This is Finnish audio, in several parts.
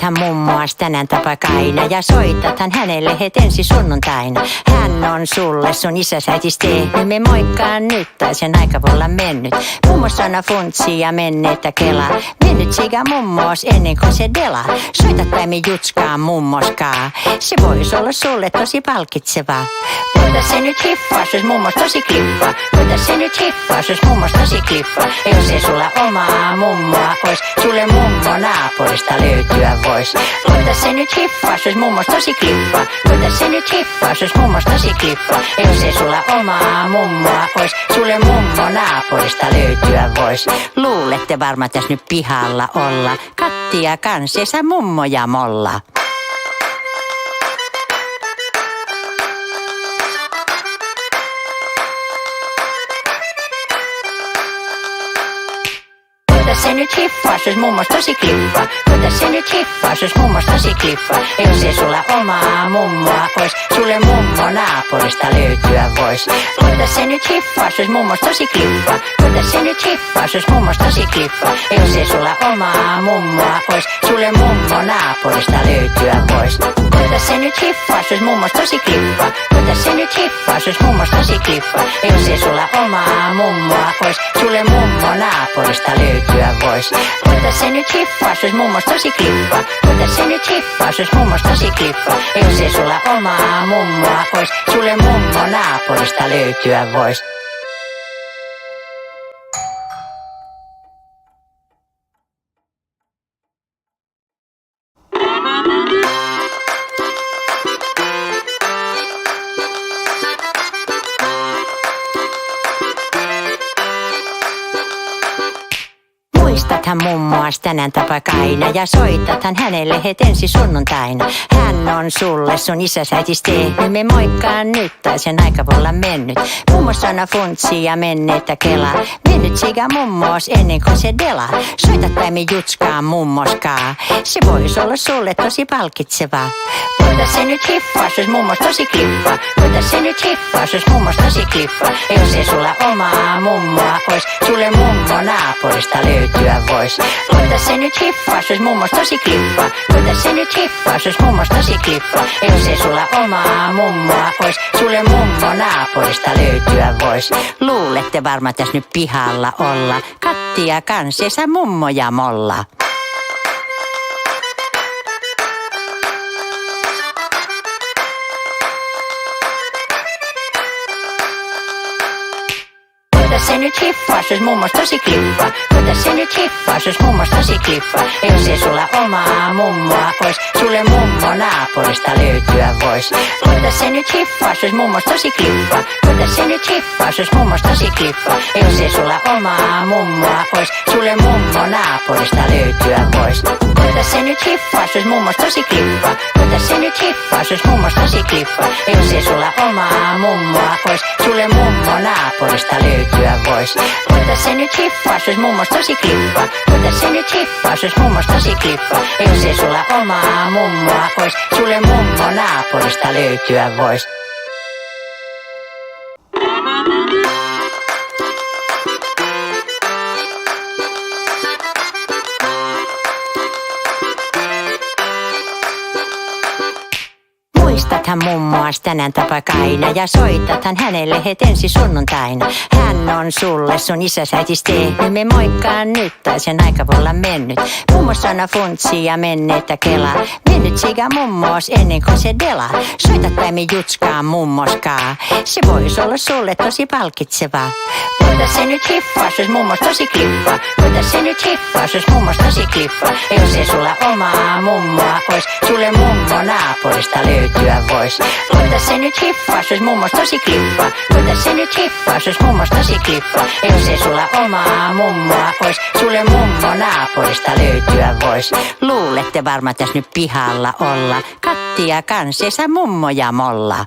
Muistathan mummoas tänään tapakaina ja soitathan hänelle het ensi sunnuntaina. Hän on sulle sun isäsäitis tehnyt, me moikkaan nyt tai sen aika voi olla mennyt. Mummo sana funtsi ja menneettä kelaa, mennyt siga mummoos ennen kuin se delaa. Soitat päimi jutskaa mummoskaa, se vois olla sulle tosi palkitsevaa. Voita se nyt hiffaa, jos mummos tosi klippa. Voita se nyt hiffaa, jos mummos tosi klippa. Jos ei sulla omaa mummoa ois, sulle mummo naapurista löytyä vois. Voita se nyt hiffaa, jos mummos tosi klippa. Voita se nyt hiffaa, jos mummos tosi klippa. Jos ei sulla omaa mummoa ois, sulle mummo naapurista löytyä vois. Luulette varmaan tässä nyt pihalla olla, kattia kansessa mummoja molla. Voita se nyt hiffaa, jos mummos tosi klippa. Voita se nyt hiffaa, jos mummos tosi klippa. Jos ei sulla omaa mummoa ois, sulle mummo naapurista löytyä vois. Voita se nyt hiffaa, jos mummos tosi klippa. Voita se nyt hiffaa, jos mummos tosi klippa. Jos ei sulla omaa mummoa ois, sulle mummo naapurista löytyä vois. Voita se nyt hiffaa, jos mummos tosi klippa. Voita se nyt hiffaa, jos mummos tosi klippa. Jos ei sulla omaa mummoa ois, sulle mummo naapurista löytyä vois. Voita se nyt hiffaa, jos mummos tosi klippa. Voita se nyt hiffaa, jos mummos tosi klippa. Jos ei sulla omaa mummoa ois, sulle mummo naapurista löytyä vois. Muistathan mummoas tänään tapakaina ja soitathan hänelle het ensi sunnuntaina. Hän on sulle sun isäsäitis tehnyt, me moikkaan nyt tai sen aika voi olla mennyt. Mummo sana funtsi ja menneettä kelaa, mennyt siga mummoos ennen kuin se delaa. Soitat päimi jutskaa mummoskaa, se vois olla sulle tosi palkitsevaa. Voita se nyt hiffaa, jos mummos tosi klippa. Voita se nyt hiffaa, jos mummos tosi klippa. Jos ei sulla omaa mummoa ois, sulle mummo naapurista löytyä vois. Voita se nyt hiffaa, jos mummos tosi klippa. Voita se nyt hiffaa, jos mummos tosi klippa. Jos ei sulla omaa mummoa ois, sulle mummo naapurista löytyä vois. Luulette varmaan tässä nyt pihalla olla, kattia kansessa mummoja molla. Voita se nyt hiffaa, jos mummos tosi klippa. Voita se nyt hiffaa, jos mummos tosi klippa. Jos ei sulla omaa mummoa ois, sulle mummo naapurista löytyä vois. Voita se nyt hiffaa, jos mummos tosi klippa. Voita se nyt hiffaa, jos mummos tosi klippa. Jos ei sulla omaa mummoa ois, sulle mummo naapurista löytyä vois. Voita se nyt hiffaa, jos mummos tosi klippa. Voita se nyt hiffaa, jos mummos tosi klippa. Jos ei sulla omaa mummoa ois, sulle mummo naapurista löytyä vois. Voita se nyt hiffaa, jos mummos tosi klippa. Voita se nyt hiffaa, jos mummos tosi klippa. Jos ei sulla omaa mummoa ois, sulle mummo naapurista löytyä vois. Muistathan mummoas tänään tapakaina ja soitathan hänelle het ensi sunnuntaina. Hän on sulle sun isäsäitis tehnyt, me moikkaan nyt tai sen aika voi olla mennyt. Mummo sana funtsi ja menneettä kelaa, mennyt siga mummoos ennen kuin se delaa. Soitat päimi jutskaa mummoskaa, se vois olla sulle tosi palkitsevaa. Voita se nyt hiffaa, jos mummos tosi klippa. Voita se nyt hiffaa, jos mummos tosi klippa. Jos ei sulla omaa mummoa ois, sulle mummo naapurista löytyä vois. Voita se nyt hiffaa, jos mummos tosi klippa. Voita se nyt hiffaa, jos mummos tosi klippa. Jos ei sulla omaa mummoa ois, sulle mummo naapurista löytyä vois. Luulette varmaan tässä nyt pihalla olla, kattia kansessa mummoja molla.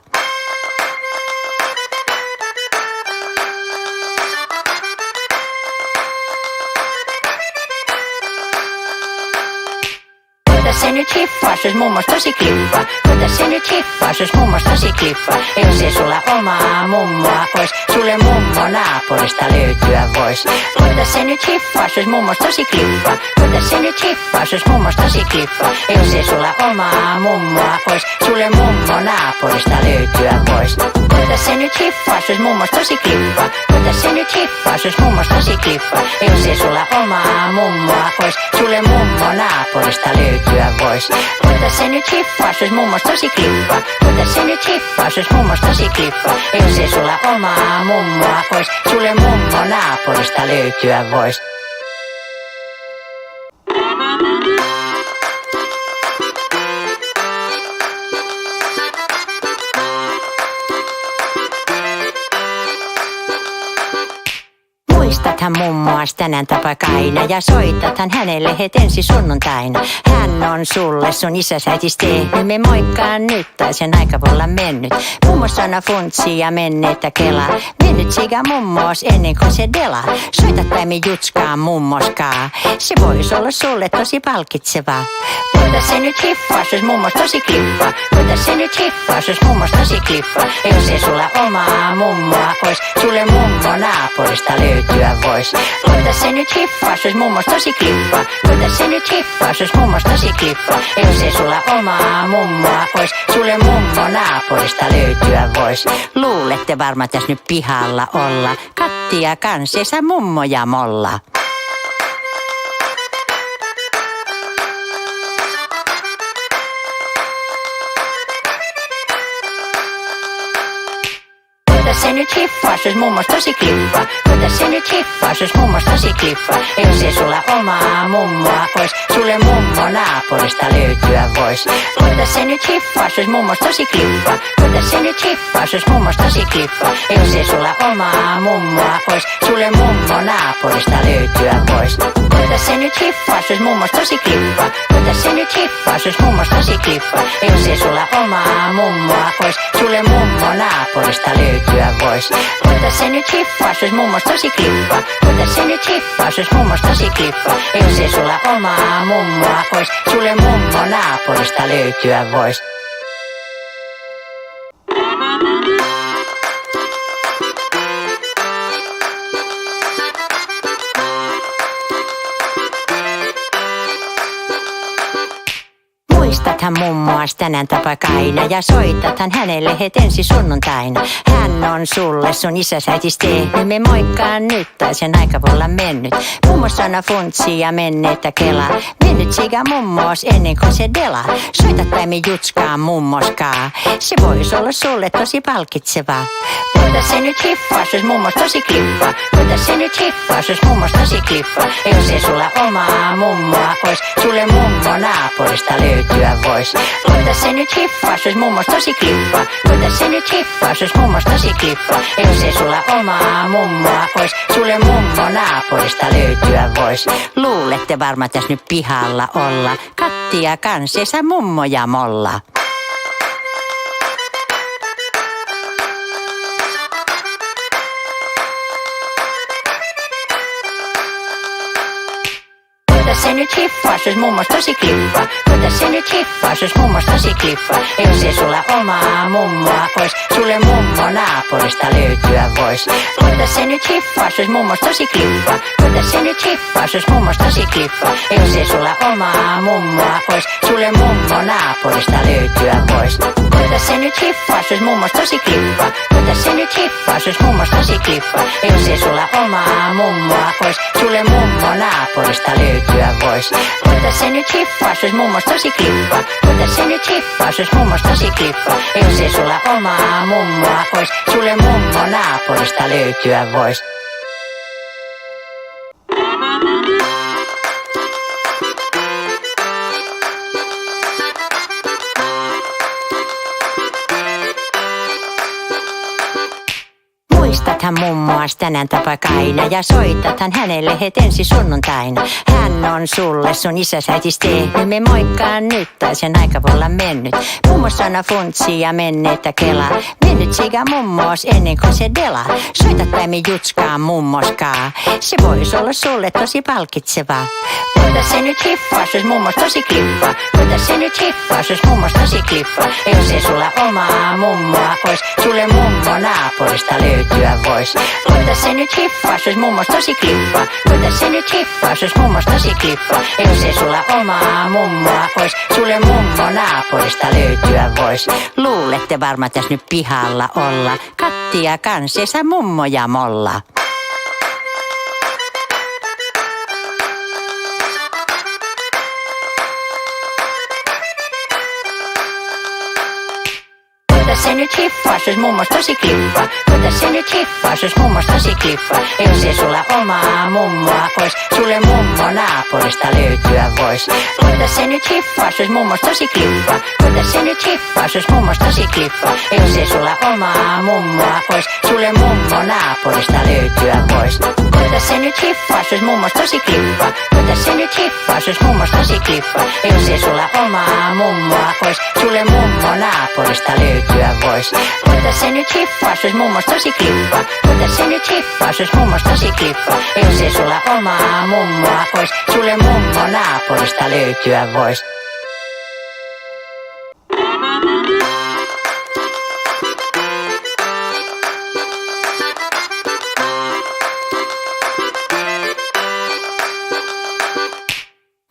Voita se nyt hiffaa, jos mummos tosi klippa. Voita se nyt hiffaa, jos mummos tosi klippa. Jos ei sulla omaa mummoa ois, sulle mummo naapurista löytyä vois. Voitais se nyt hiffaa, jos mummos tosi klippa. Voitais se nyt hiffaa, jos mummos tosi klippa. Jos ei sulla omaa mummoa ois, sulle mummo naapurista löytyä vois. Voitais se nyt hiffaa, jos mummos tosi klippa. Voitais se nyt hiffaa, jos mummos tosi klippa. Jos ei sulla omaa mummoa ois, sulle mummo naapurista löytyä vois. Voitais se nyt hiffaa, jos mummos tosi klippa. Voitais se nyt hiffaa, jos mummos tosi klippa. Jos ei sulla omaa mummoa ois, sulle mummo naapurista löytyä vois. Muistathan mummoas tänään tapakaina ja soitathan hänelle het ensi sunnuntaina. Hän on sulle sun isäs äitis tehnyt, me moikkaan nyt tai sen aika voi olla mennyt. Mummo sana funtsi ja menneettä kelaa, mennyt siga mummos ennen kuin se delaa. Soita tai me jutskaan mummoskaa, se vois olla sulle tosi palkitsevaa. Voitais se nyt hiffaa, jos mummos tosi klippa. Voitais se nyt hiffaa, jos mummos tosi klippa. Jos ei sulla omaa mummoa ois, sulle mummo naapurista löytyä vois. Voitais se nyt hiffaa, jos mummos tosi klippa. Voitais se nyt hiffaa, jos mummos tosi klippa. Jos ei sulla omaa mummoa ois, sulle mummo naapurista löytyä vois. Luulette varmaan tässä nyt pihalla olla, kattia kansessa mummoja molla. Voitais se nyt hiffaa, jos mummos tosi klippa. Voitais se nyt hiffaa, jos mummos tosi klippa. Jos ei sulla omaa mummoa ois, sulle mummo naapurista löytyä vois. Voitais se nyt hiffaa, jos mummos tosi klippa. Voitais se nyt hiffaa, jos mummos tosi klippa. Jos ei sulla omaa mummoa ois, sulle mummo naapurista löytyä vois. Voitais se nyt hiffaa, jos mummos tosi klippa. Voitais se nyt hiffaa, jos mummos tosi klippa. Jos ei sulla omaa mummoa ois, sulle mummo naapurista löytyä vois. Voitais se nyt hiffaa, jos mummos tosi klippa. Voitais se nyt hiffaa, jos mummos tosi klippa. Jos ei sulla omaa mummoa ois, sulle mummo naapurista löytyä vois. Muistathan mummoas tänään tapakaina ja soitathan hänelle het ensi sunnuntaina. Hän on sulle sun isäs äitis tehnyt, me moikkaan nyt tai sen aika voi olla mennyt. Mummo sana funtsi ja menneettä kelaa, mennyt siga mummos ennen kuin se delaa. Soita tai me jutskaan mummoskaa, se vois olla sulle tosi palkitsevaa. Voitais se nyt hiffaa, jos mummos tosi klippa. Voitais se nyt hiffaa, jos mummos tosi klippa. Jos ei sulla omaa mummoa ois, sulle mummo naapurista löytyä vois. Voitais se nyt hiffaa, jos mummos tosi klippa. Voitais se nyt hiffaa, jos mummos tosi klippa. Jos ei sulla omaa mummoa ois, sulle mummo naapurista löytyä vois. Luulette varmaan tässä nyt pihalla olla, kattia kansessa mummoja molla. Voitais se nyt hiffaa, jos mummos tosi klippa. Voitais se nyt hiffaa, jos mummos tosi klippa. Jos ei sulla omaa mummoa ois, sulle mummo naapurista löytyä vois. Voitais se nyt hiffaa, jos mummos tosi klippa. Voitais se nyt hiffaa, jos mummos tosi klippa. Jos ei sulla omaa mummoa ois, sulle mummo naapurista löytyä vois. Voitais se nyt hiffaa, jos mummos tosi klippa. Voitais se nyt hiffaa, jos mummos tosi klippa. Jos ei sulla omaa mummoa ois, sulle mummo naapurista löytyä vois. Voitais se nyt hiffaa, jos mummos tosi klippa. Voitais se nyt hiffaa, jos mummos tosi klippa. Jos ei sulla omaa mummoa ois, sulle mummo naapurista löytyä vois. Muistathan mummoas tänään tapakaina ja soitathan hänelle het ensi sunnuntaina. Hän on sulle sun isäs äitis tehnyt, me moikkaan nyt tai sen aika voi olla mennyt. Mummo sana funtsi ja menneettä kelaa, mennyt siga mummos ennen kuin se delaa. Soita tai me jutskaan mummoskaa, se vois olla sulle tosi palkitsevaa. Voitais se nyt hiffaa, jos mummos tosi klippa. Voitais se nyt hiffaa, jos mummos tosi klippa. Jos ei sulla omaa mummoa ois, sulle mummo naapurista löytyä voi. vois. Koita se nyt hiffaa, se ois mummos tosi klippa. Koita se nyt hiffaa, se ois mummos tosi klippa. Ja jos ei sulla omaa mummoa ois, sulle mummo naapurista löytyä vois. Luulette varmaan tässä nyt pihalla olla. Kattia kanssessa mummo ja molla. Koita se nyt hiffaa, se ois mummos tosi klippa. Koita se nyt hiffaa, se ois mummos tosi klippa. Ja jos ei sulla omaa mummoa ois, sulle mummo naapurista löytyä vois. Koita se nyt hiffaa, se ois mummos tosi klippa. Koita se nyt hiffaa, se ois mummos tosi klippa. Ja jos ei sulla omaa mummoa ois, sulle mummo naapurista löytyä vois. Koita se nyt hiffaa, se ois mummos tosi klippa. Koita se nyt hiffaa, se ois mummos tosi klippa. Ja jos ei sulla omaa mummoa ois, sulle mummo naapurista löytyä vois. Koita se nyt hiffaa, se ois mummos tosi klippa. Koita se nyt hiffaa, se ois mummos tosi klippa. Ja jos ei sulla omaa mummoa ois, sulle mummo naapurista löytyä vois.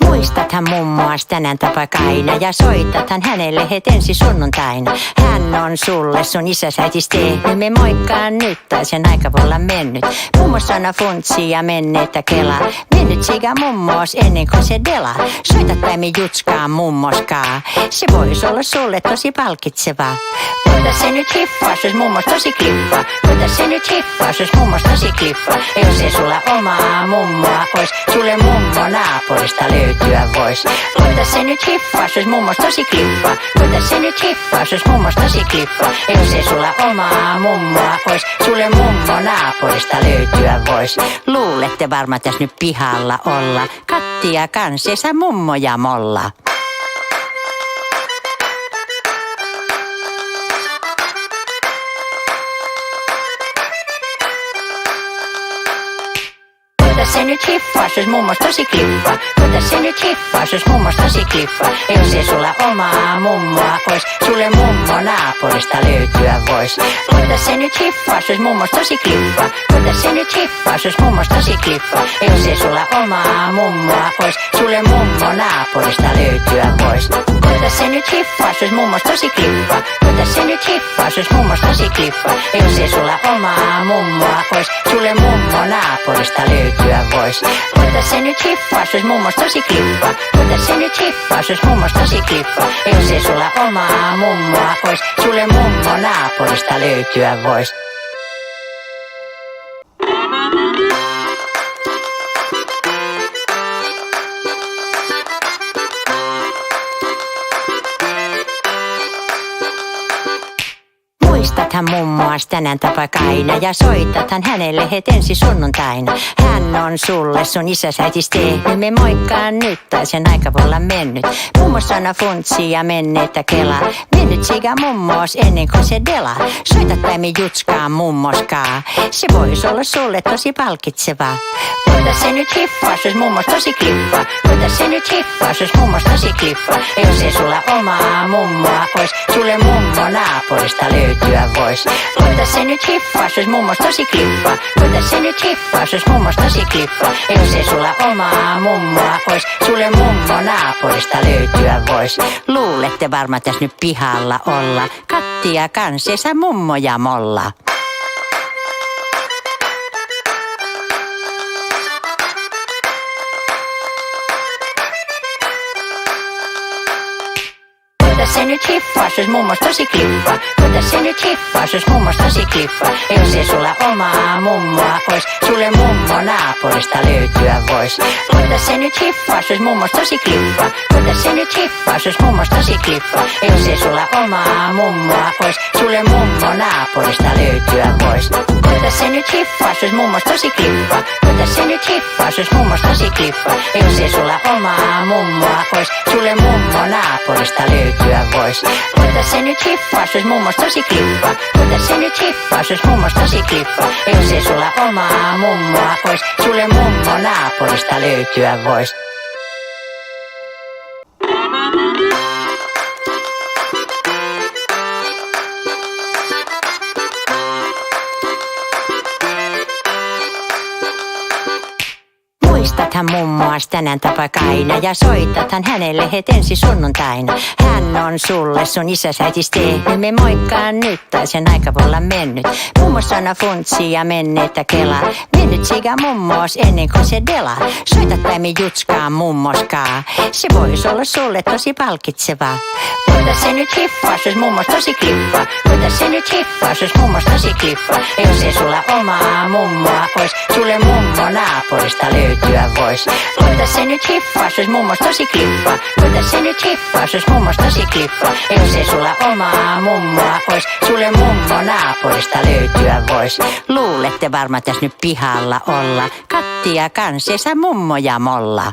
Muistathan mummoas tänään tapakaina ja soitathan hänelle het ensi sunnuntaina. Hän on sulle sun isäsäitis tehnyt, me moikkaan nyt tai sen aika voi olla mennyt. Mummo sana funtsi ja menneitä kelaa, mennyt siga mummoos ennen kuin se dela. Soita taimi jutskaa mummoskaa, se vois olla sulle tosi palkitsevaa. Koita se nyt hiffaa, se ois mummos tosi klippa. Koita se nyt hiffaa, se ois mummos tosi klippa. Ja jos ei sulla omaa mummoa ois, sulle mummo naapurista löytyä vois. Koita se nyt hiffaa, se ois mummos tosi klippa. Koita se nyt hiffaa, se ois mummos tosi klippa. Ja jos ei sulla omaa mummoa ois, sulle mummo naapurista löytyä vois. Luulette varmaan tässä nyt pihalla olla. Kattia kanssessa mummo ja molla. Koita se nyt hiffaa, se ois mummos tosi klippa. Koita se nyt hiffaa, se ois mummos tosi klippa. Ja jos ei sulla omaa mummoa ois, sulle mummo naapurista löytyä vois. Koita se nyt hiffaa, se ois mummos tosi klippa. Koita se nyt hiffaa, se ois mummos tosi klippa. Ja jos ei sulla omaa mummoa ois, sulle mummo naapurista löytyä vois. Koita se nyt hiffaa, se ois mummos tosi klippa. Koita se nyt hiffaa, se ois mummos tosi klippa. Ja jos ei sulla omaa mummoa ois, sulle mummo naapurista löytyä vois. Koita se nyt hiffaa, se ois mummos tosi klippa. Koita se nyt hiffaa, se ois mummos tosi klippa. Ja jos ei sulla omaa mummoa ois, sulle mummo naapurista löytyä vois. Muistathan mummoas tänään tapakaina ja soitathan hänelle het ensi sunnuntaina. Hän on sulle sun isäsäitis tehnyt, me moikkaan nyt tai sen aika voi olla mennyt. Mummo sana funtsi ja menneitä kelaa, mennyt siga mummoos ennen kuin se dela. Soita taimi jutskaa mummoskaa, se vois olla sulle tosi palkitsevaa. Koita se nyt hiffaa, se ois mummos tosi klippa. Koita se nyt hiffaa, se ois mummos tosi klippa. Ja jos ei sulla omaa mummoa ois, sulle mummo naapurista löytyä vois. Koita se nyt hiffaa, se ois mummos tosi klippa. Koita se nyt hiffaa, se ois mummos tosi klippa. Ja jos ei sulla omaa mummoa ois, sulle mummo naapurista löytyä vois. Luulette varmaan tässä nyt pihalla olla. Kattia kanssessa mummo ja molla. Koita se nyt hiffaa, se ois mummos tosi klippa. Koita se nyt hiffaa, se ois mummos tosi klippa. Ja jos ei sulla omaa mummoa ois, sulle mummo naapurista löytyä vois. Koita se nyt hiffaa, se ois mummos tosi klippa. Koita se nyt hiffaa, se ois mummos tosi klippa. Ja jos ei sulla omaa mummoa ois, sulle mummo naapurista löytyä vois. Koita se nyt hiffaa, se ois mummos tosi klippa. Koita se nyt hiffaa, se ois mummos tosi klippa. Ja jos ei sulla omaa mummoa ois, sulle mummo naapurista löytyä vois. Koita se nyt hiffaa, se ois mummos tosi klippa. Koita se nyt hiffaa, se ois mummos tosi klippa. Ja jos ei sulla omaa mummoa ois, sulle mummo naapurista löytyä vois. Muistathan mummoas tänään tapaik aina ja soitathan hänelle het ensi sunnuntaina. Hän on sulle sun isäsäitis tehnyt, me moikkaan nyt tai sen aika voi olla mennyt. Mummo sana funtsi ja menneitä kelaa, mennyt siga mummoos ennen kuin se delaa. Soitat päimi jutskaa mummoskaa, se vois olla sulle tosi palkitsevaa. Voita se nyt hiffaa, jos mummos tosi klippa. Voita se nyt hiffaa, jos mummos tosi klippa. Jos ei sulla omaa mummoa ois, sulle mummo naapurista löytyä vois. Voita se nyt hiffaa, jos mummos tosi klippa. Voita se nyt hiffaa, jos mummos tosi klippa. Jos ei sulla omaa mummoa ois, sulle mummo naapurista löytyä vois. Luulette varmaan tässä nyt pihalla olla, kattia kanssessa mummo ja molla.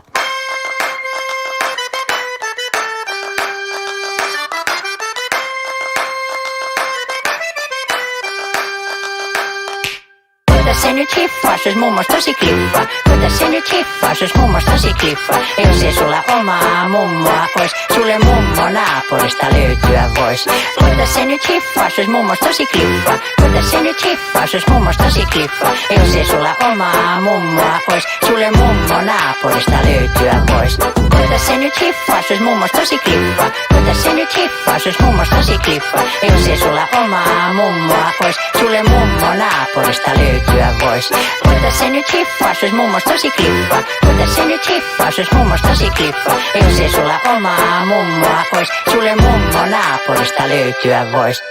Voita se nyt hiffaa, jos mummos tosi klippa. Voita se nyt hiffaa, jos mummos tosi klippa. Jos ei sulla omaa mummoa ois, sulle mummo naapurista löytyä vois. Voita se nyt hiffaa, jos mummos tosi klippa. Voita se nyt hiffaa, jos mummos tosi klippa. Jos ei sulla omaa mummoa ois, sulle mummo naapurista löytyä vois. Voita se nyt hiffaa, jos mummos tosi klippa. Voita se nyt hiffaa, jos mummos tosi klippa. Jos ei sulla omaa mummoa ois, sulle mummo naapurista löytyä vois. Voita se nyt hiffaa, jos mummos tosi klippa. Voita se nyt hiffaa, jos mummos tosi klippa. Jos ei sulla omaa mummoa ois, sulle mummo naapurista löytyä vois.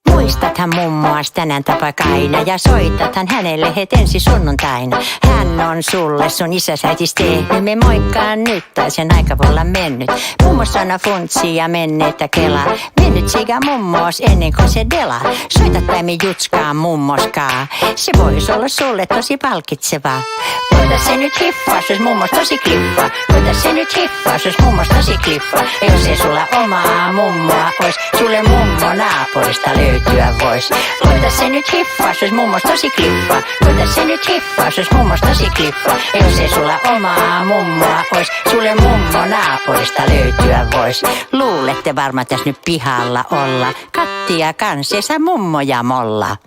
Muistathan mummoas tänään tapaik aina ja soitathan hänelle het ensi sunnuntaina. Hän on sulle sun isäsäitis tehnyt, me moikkaan nyt tai sen aika voi olla mennyt. Mummo sana funtsi ja menneitä kelaa, mennyt siga mummoos ennen kuin se delaa. Soitat päimi jutskaa mummoskaa, se vois olla sulle tosi palkitsevaa. Voita se nyt hiffaa, jos mummos tosi klippa. Voita se nyt hiffaa, jos mummos tosi klippa. Jos ei sulla omaa mummoa ois, sulle mummo naapurista löytyä vois. Voita se nyt hiffaa, jos mummos tosi klippa. Voita se nyt hiffaa, jos mummos tosi klippa. Jos ei sulla omaa mummoa ois, sulle mummo naapurista löytyä vois. Luulette varmaan tässä nyt pihalla olla, kattia kanssessa mummo ja molla.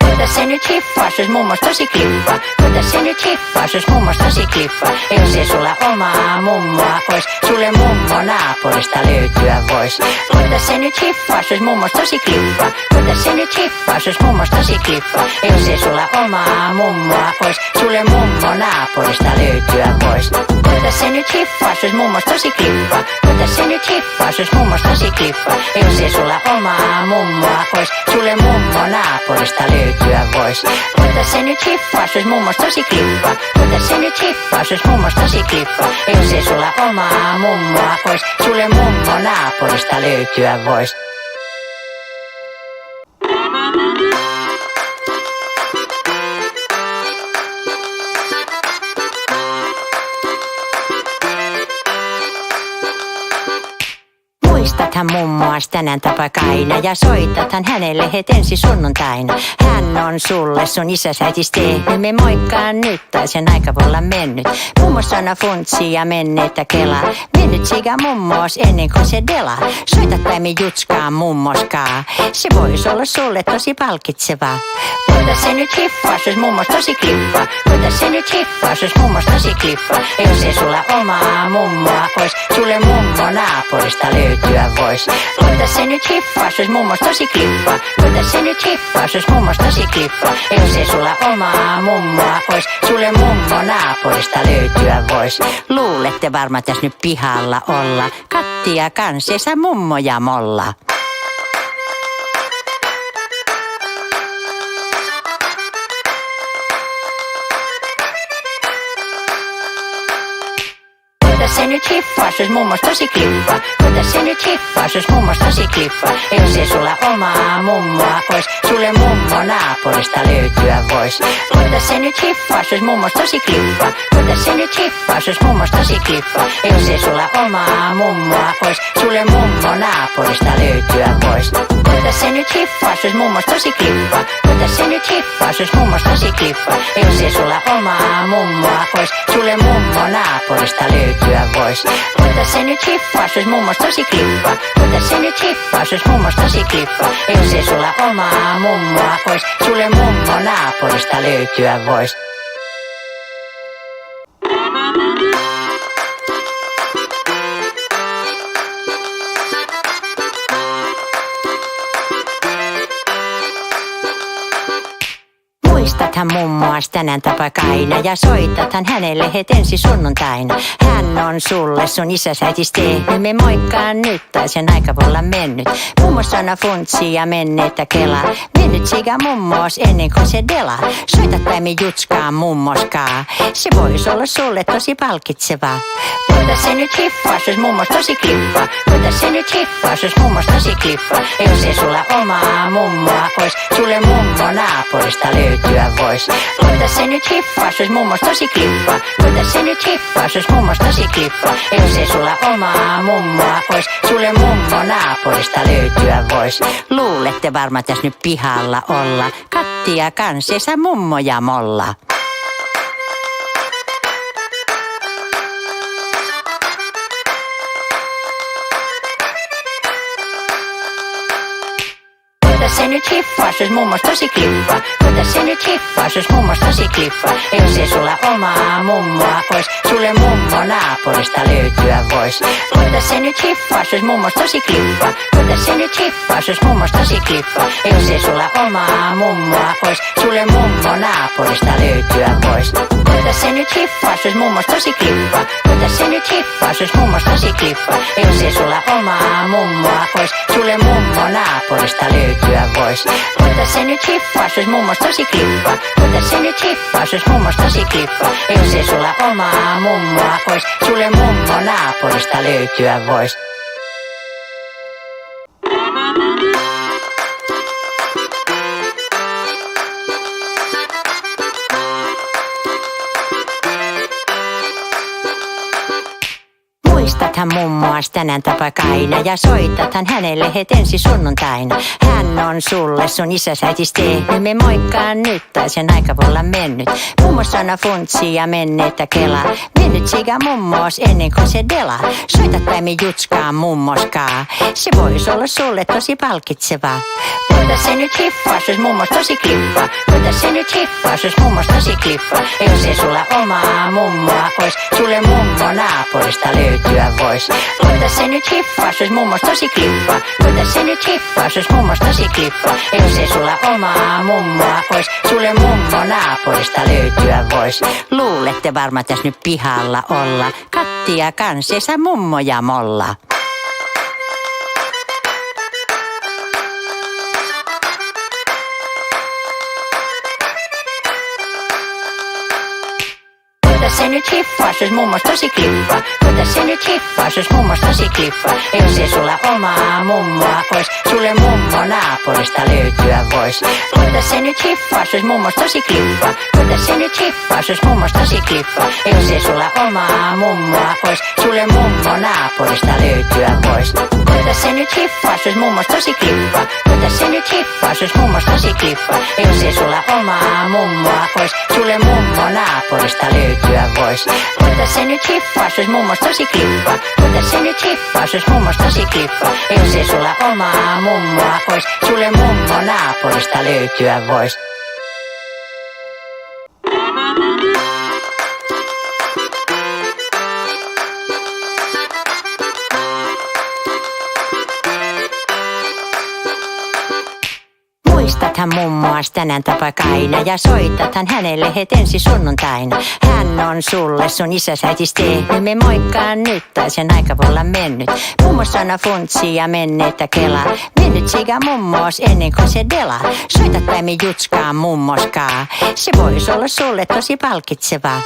Voita se nyt hiffaa, jos mummos tosi klippa. Voita se nyt hiffaa, jos mummos tosi klippa. Jos ei sulla omaa mummoa ois, sulle mummo naapurista löytyä vois. Voita se nyt hiffaa, jos mummos tosi klippa. Voita se nyt hiffaa, jos mummos tosi klippa. Jos ei sulla omaa mummoa ois, sulle mummo naapurista löytyä vois. Voita se nyt hiffaa, jos mummos tosi klippa. Voita se nyt hiffaa, jos mummos tosi klippa. Jos ei sulla omaa mummoa ois, sulle mummo naapurista löytyä vois. Voita se nyt hiffaa, jos mummos tosi klippa. Voita se nyt hiffaa, jos mummos tosi klippa. Jos ei sulla omaa mummoa ois, sulle mummo naapurista löytyä vois. Muistathan mummoas tänään tapaik aina ja soitathan hänelle het ensi sunnuntaina. Hän on sulle sun isäsäitis tehnyt, me moikkaan nyt tai sen aika voi olla mennyt. Mummo sana funtsi ja menneitä kelaa, mennyt siga mummoos ennen kuin se delaa. Soitat päimi jutskaa mummoskaa, se vois olla sulle tosi palkitsevaa. Voita se nyt hiffaa, jos mummos tosi klippa. Voita se nyt hiffaa, jos mummos tosi klippa. Jos ei sulla omaa mummoa ois, sulle mummo naapurista löytyä vois. Voita se nyt hiffaa, jos mummos tosi klippa. Voita se nyt hiffaa, jos mummos tosi klippa. Jos ei sulla omaa mummoa ois, sulle mummo naapurista löytyä vois. Luulette varmaan tässä nyt pihalla olla, kattia kanssessa mummo ja molla. Voita se nyt hiffaa, jos mummos tosi klippa. Voita se nyt hiffaa, jos mummos tosi klippa. Jos ei sulla omaa mummoa ois, sulle mummo naapurista löytyä vois. Voita se nyt hiffaa, jos mummos tosi klippa. Voita se nyt hiffaa, jos mummos tosi klippa. Jos ei sulla omaa mummoa ois, sulle mummo naapurista löytyä vois. Voita nyt hiffaas, jos mummos tosi klippa? Ota se nyt hiffaas, jos mummos tosi klippa? Jos ei sulla omaa mummoa ois, sulle mummo naapurista löytyä vois. Ota se nyt hiffaas, jos mummos tosi klippa? Ota se nyt hiffaas, jos mummos tosi klippa? Jos ei sulla omaa mummoa ois, sulle mummo naapurista löytyä vois. Muistathan mummoas tänään tapakaina ja soitathan hänelle het ensi sunnuntaina. Hän on sulle sun isäsäitis tehnyt, me moikkaan nyt tai sen aika voi olla mennyt. Mummo sana funtsi ja menneitä kelaa, mennyt siga mummos ennen kuin se delaa. Soitat päimi jutskaa mummoskaa, se vois olla sulle tosi palkitsevaa. Ota se nyt hiffaas, jos mummos tosi klippa. Ota se nyt hiffaas, jos mummos tosi klippa. Jos ei sulla omaa mummoa ois, sulle mummo naapurista löytyä vois. Ota se nyt hiffaas, jos mummos tosi klippa. Ota se nyt hiffaas, jos mummos tosi klippa. Jos ei sulla omaa mummoa ois, sulle mummo naapurista löytyä vois. Luulette varmaan tässä nyt pihalla olla, kattia kansessa mummoja molla. Ota se nyt hiffaas, jos mummos tosi klippa. Ota se nyt hiffaas, jos mummos tosi klippa. Jos ei sulla omaa mummoa ois, sulle mummo naapurista löytyä vois. Ota se nyt hiffaas, jos mummos tosi klippa. Ota se nyt hiffaas, jos mummos tosi klippa. Jos ei sulla omaa mummoa ois, sulle mummo naapurista löytyä vois. Ota se nyt hiffaas, jos mummos tosi klippa. Ota se nyt hiffaas, jos mummos tosi klippa. Jos ei sulla omaa mummoa ois, sulle mummo naapurista löytyä vois. Ota se nyt hiffaas, jos mummos tosi klippa. Ota se nyt hiffaas, jos mummos tosi klippa. Jos ei sulla omaa mummoa ois, sulle mummo naapurista löytyä vois. Muistathan mummoas tänään tapakaina ja soitathan hänelle het ensi sunnuntaina. Hän on sulle sun isäsäitis tehnyt, me moikkaan nyt tai sen aika voi olla mennyt. Mummo sana funtsi ja menneitä kelaa, mennyt siga mummos ennen kuin se delaa. Soitat päimi jutskaa mummoskaa, se vois olla sulle tosi palkitsevaa. Ota se nyt hiffaas, jos mummos tosi klippa. Ota se nyt hiffaas, jos mummos tosi klippa. Jos ei sulla omaa mummoa ois, sulle mummo naapurista löytyä vois. Ota se nyt hiffaas, jos mummos tosi klippa. Ota se nyt hiffaas, jos mummos tosi klippa. Jos ei sulla omaa mummoa ois, sulle mummo naapurista löytyä vois. Luulette varmaan tässä nyt pihalla olla, kattia kansessa mummoja molla. Ota se nyt hiffaas, jos mummos tosi klippa. Ota se nyt hiffaas, jos mummos tosi klippa. Jos ei sulla omaa mummoa ois, sulle mummo naapurista löytyä vois. Ota se nyt hiffaas, jos mummos tosi klippa. Ota se nyt hiffaas, jos mummos tosi klippa. Jos ei sulla omaa mummoa ois, sulle mummo naapurista löytyä vois. Ota se nyt hiffaas, jos mummos tosi klippa. Ota se nyt hiffaas, jos mummos tosi klippa. Jos ei sulla omaa mummoa ois, sulle mummo naapurista löytyä vois. Ota se nyt hiffaas, jos mummos tosi klippa. Ota se nyt hiffaas, jos mummos tosi klippa. Jos ei sulla omaa mummoa ois, sulle mummo naapurista löytyä vois. Muistathan mummoas tänään tapakaina ja soitathan hänelle het ensi sunnuntaina. Hän on sulle sun isäsäitis tehnyt, me moikkaan nyt tai sen aika voi olla mennyt. Mummo sana funtsi ja menneitä kelaa, mennyt siga mummos ennen kuin se delaa. Soitat päimi jutskaa mummoskaa, se vois olla sulle tosi palkitsevaa.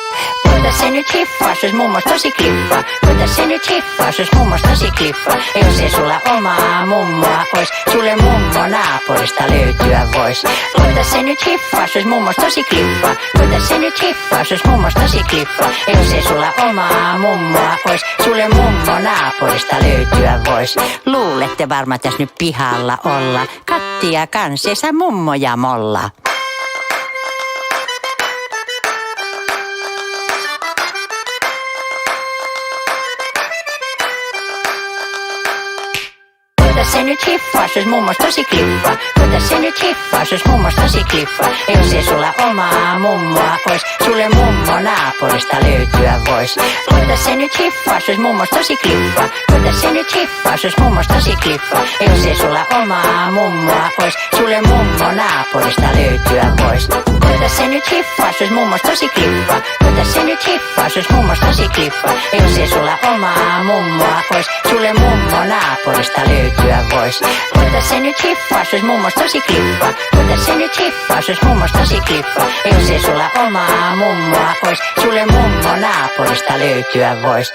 Ota se nyt hiffaas, jos mummos tosi klippa. Ota se nyt hiffaas, jos mummos tosi klippa. Jos ei sulla omaa mummoa ois, sulle mummo naapurista löytyä vois. Ota se nyt hiffaas, jos mummos tosi klippa. Ota se nyt hiffaas, jos mummos tosi klippa. Jos ei sulla omaa mummoa ois, sulle mummo naapurista löytyä vois. Luulette varmaan tässä nyt pihalla olla, kattia kattia kanssessa mummo ja molla. Kuinka se nyt hiffaas, jos mummos tosi klippa? Kuinka se nyt hiffaas, jos mummos tosi klippa? Jos ei sulla omaa mummoa ois, sulle mummo naapurista löytyä vois. Kuinka se nyt hiffaas, jos mummos tosi klippa? Kuinka se nyt hiffaas, jos mummos tosi klippa? Jos ei sulla omaa mummoa ois, sulle mummo naapurista löytyä vois. Kuinka se nyt hiffaas, jos mummos tosi klippa? Kuinka se nyt hiffaas, jos mummos tosi klippa? Jos ei sulla omaa mummoa ois, sulle mummo naapurista löytyä vois. Kuinka se nyt hiffaas, jos mummos tosi klippa? Kuinka se nyt hiffaas, jos mummos tosi klippa? Jos ei sulla omaa mummoa ois, sulle mummo naapurista löytyä vois.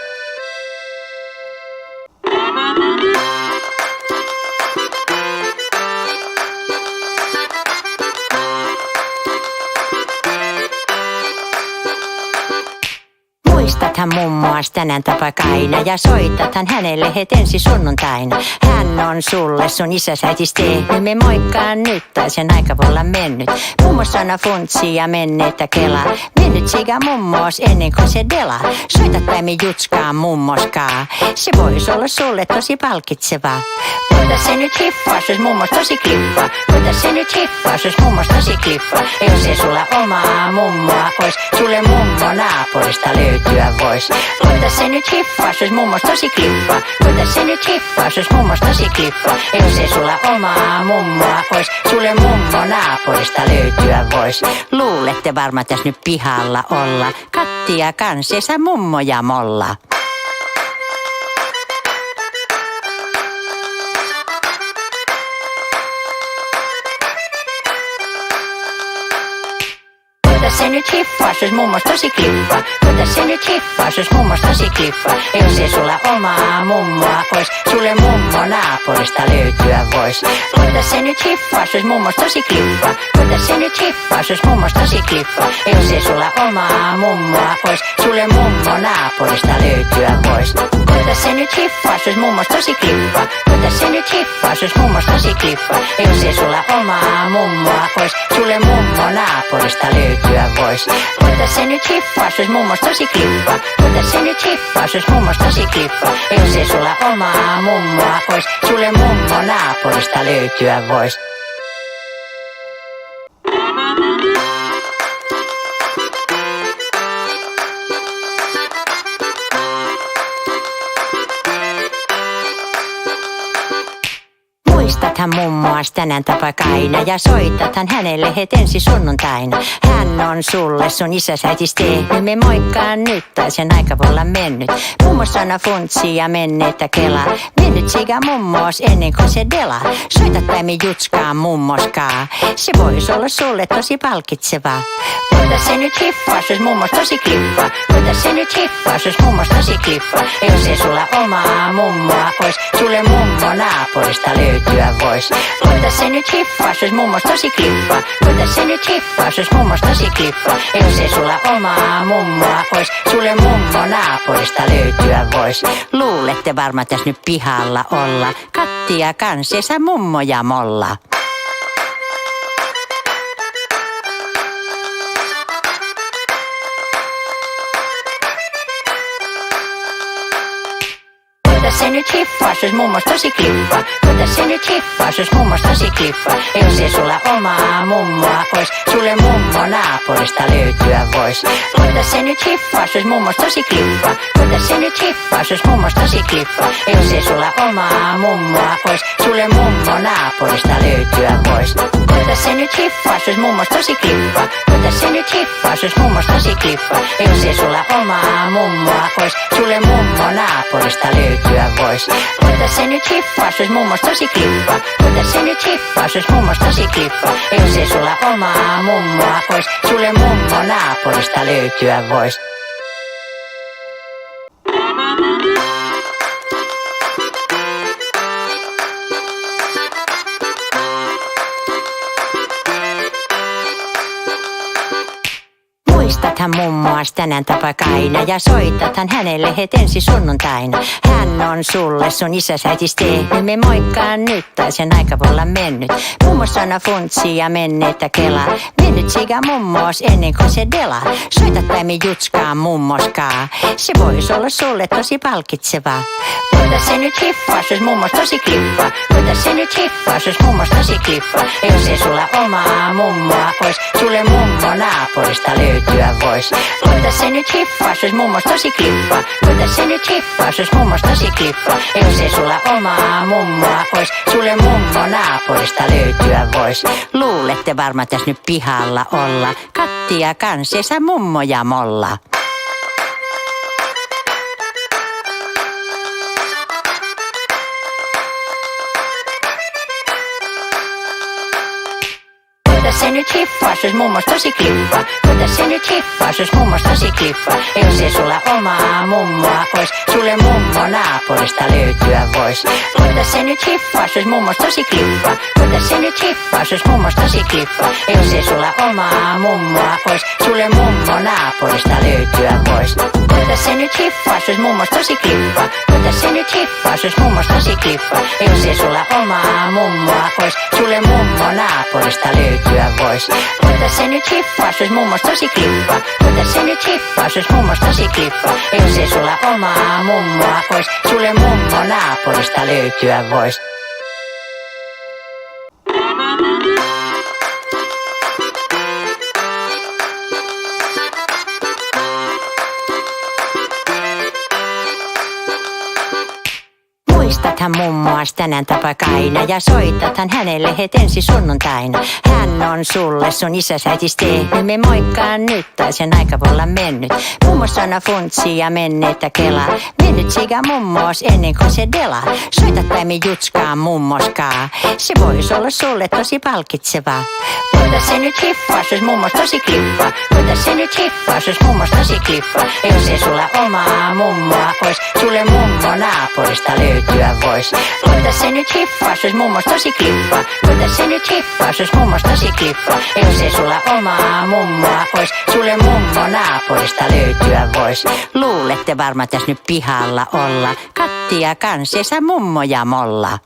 Muistathan mummoas tänään tapakaina ja soitathan hänelle het ensi sunnuntaina. Hän on sulle sun isäs äitis tehnyt, me moikkaan nyt tai sen aika voi olla mennyt. Mummo sana funtsi ja menneettä kelaa, mennyt siga mummoos ennen kuin se delaa. Soita tai me jutskaan mummoskaa, se vois olla sulle tosi palkitsevaa. Kuinka se nyt hiffaas, jos mummos tosi klippa? Kuinka se nyt hiffaas, jos mummos tosi klippa? Jos ei sulla omaa mummoa ois, sulle mummo naapurista löytyä vois. Kuinka se nyt hiffaas, jos mummos tosi klippa? Kuinka se nyt hiffaas, jos mummos tosi klippa? Jos ei sulla omaa mummoa ois, sulle mummo naapurista löytyä vois. Luulette varmaan tässä nyt pihalla olla, kattia kanssessa mummo ja molla. Kuinka se nyt hiffaas, jos mummos tosi klippa? Kuinka se nyt hiffaas, jos mummos tosi klippa? Jos ei sulla omaa mummoa ois, sulle mummo naapurista löytyä vois. Kuinka se nyt hiffaas, jos mummos tosi klippa? Kuinka se nyt hiffaas, jos mummos tosi klippa? Jos ei sulla omaa mummoa ois, sulle mummo naapurista löytyä vois. Kuinka se nyt hiffaas, jos mummos tosi klippa? Kuinka se nyt hiffaas, jos mummos tosi klippa? Jos ei sulla omaa mummoa ois, sulle mummo naapurista löytyä vois. Kuinka se nyt hiffaas, jos mummos tosi klippa? Kuinka se nyt hiffaas, jos mummos tosi klippa? Jos ei sulla omaa mummoa ois, sulle mummo naapurista löytyä vois. Muistathan mummoas tänään tapakaina ja soitathan hänelle het ensi sunnuntaina. Hän on sulle sun isäs äitis tehnyt, me moikkaan nyt tai sen aika voi olla mennyt. Mummo sana funtsi ja menneettä kelaa, mennyt siga mummoos ennen kuin se delaa. Soita tai me jutskaan mummoskaa, se vois olla sulle tosi palkitsevaa. Kuinka se nyt hiffaas, jos mummos tosi klippa? Kuinka se nyt hiffaas, jos mummos tosi klippa? Jos ei sulla omaa mummoa ois, sulle mummo naapurista löytyä vois. Kuinka se nyt hiffaas, jos mummos tosi klippa? Kuinka se nyt hiffaas, jos mummos tosi klippa? Jos ei sulla omaa mummoa ois, sulle mummo naapurista löytyä vois. Luulette varmaan tässä nyt pihalla olla, kattia kanssessa mummo ja molla. Kuinka se nyt hiffaas, jos mummos tosi klippa? Kuinka se nyt hiffaas, jos mummos tosi klippa? Jos ei sulla omaa mummoa ois, sulle mummo naapurista löytyä vois. Kuinka se nyt hiffaas, jos mummos tosi klippa? Kuinka se nyt hiffaas, jos mummos tosi klippa? Jos ei sulla omaa mummoa ois, sulle mummo naapurista löytyä vois. Kuinka se nyt hiffaas, jos mummos tosi klippa? Kuinka se nyt hiffaas, jos mummos tosi klippa? Jos ei sulla omaa mummoa ois, sulle mummo naapurista löytyä vois. Kuinka se nyt hiffaas, jos mummos tosi klippa? Kuinka se nyt hiffaas, jos mummos tosi klippa? Jos ei sulla omaa mummoa ois, sulle mummo naapurista löytyä vois. Muistathan mummoas tänään tapakaina ja soitathan hänelle het ensi sunnuntaina. Hän on sulle sun isäs äitis tehnyt, me moikkaan nyt tai sen aika voi olla mennyt. Mummo sana funtsi ja menneettä kelaa, mennyt siga mummoos ennen kuin se delaa. Soita tai me jutskaa mummoskaa, se vois olla sulle tosi palkitsevaa. Voita se nyt hiffaa, jos mummos tosi klippa. Voita se nyt hiffaa, jos mummos tosi klippa. Jos ei sulla omaa mummoa ois, sulle mummo naapurista löytyä vois. Voita se nyt hiffaa, jos mummos tosi klippa. Voita se nyt hiffaa, jos mummos tosi klippa. Jos ei sulla omaa mummoa ois, sulle mummo naapurista löytyä vois. Luulette varmaan tässä nyt pihalla olla, kattia kansessa mummoja molla. Voita se nyt hiffaa, jos mummos tosi klippa. Voita se nyt hiffaa, jos mummos tosi klippa. Jos ei sulla omaa mummoa ois, sulle mummo naapurista löytyä vois. Voita se nyt hiffaa, jos mummos tosi klippa. Voita se nyt hiffaa, jos mummos tosi klippa. Jos ei sulla omaa mummoa ois, sulle mummo naapurista löytyä vois. Voita se nyt hiffaa, jos mummos tosi klippa. Voita se nyt hiffaa, jos mummos tosi klippa. Jos ei sulla omaa mummoa ois, sulle mummo naapurista löytyä vois. Voita se nyt hiffaa, jos mummos tosi klippa. Voita se nyt hiffaa, jos mummos tosi klippa. Jos ei sulla omaa mummoa ois, sulle mummo naapurista löytyä vois. Muistathan mummoas tänään tapakaina ja soitathan hänelle het ensi sunnuntaina. Hän on sulle sun isäs äitis tehnyt, me moikkaan nyt tai sen aika voi olla mennyt. Mummo sana funtsi ja menneettä kelaa, mennyt siga mummoos ennen kuin se delaa. Soita tai me jutskaa mummoskaa, se vois olla sulle tosi palkitsevaa. Voita se nyt hiffaa, jos mummos tosi klippa. Voita se nyt hiffaa, jos mummos tosi klippa. Jos ei sulla omaa mummoa ois, sulle mummo naapurista löytyä vois. Voita se nyt hiffaa, jos mummos tosi klippa. Voita se nyt hiffaa, jos mummos tosi klippa. Jos ei sulla omaa mummoa ois, sulle mummo naapurista löytyä vois. Luulette varmaan tässä nyt pihalla olla, kattia kansessa mummoja molla.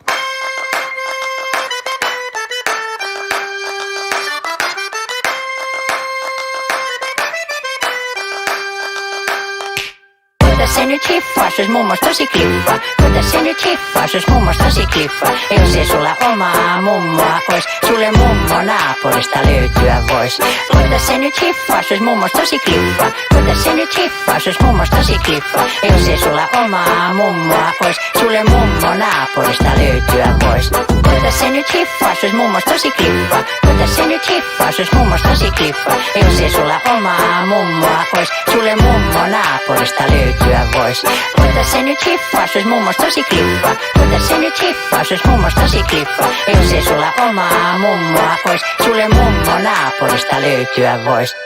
Voita se nyt hiffaa, jos mummos tosi klippa. Voita se nyt hiffaa, jos mummos tosi klippa. Jos ei sulla omaa mummoa ois, sulle mummo naapurista löytyä vois. Voita se nyt hiffaa, jos mummos tosi klippa. Voita se nyt hiffaa, jos mummos tosi klippa. Jos ei sulla omaa mummoa ois, sulle mummo naapurista löytyä vois. Voita se nyt hiffaa, jos mummos tosi klippa. Voita se nyt hiffaa, jos mummos tosi klippa. Jos ei sulla omaa mummoa ois, sulle mummo naapurista löytyä vois. Voita se nyt hiffaa, jos mummos tosi klippa. Voita se nyt hiffaa, jos mummos tosi klippa. Jos ei sulla omaa mummoa ois, sulle mummo naapurista löytyä vois.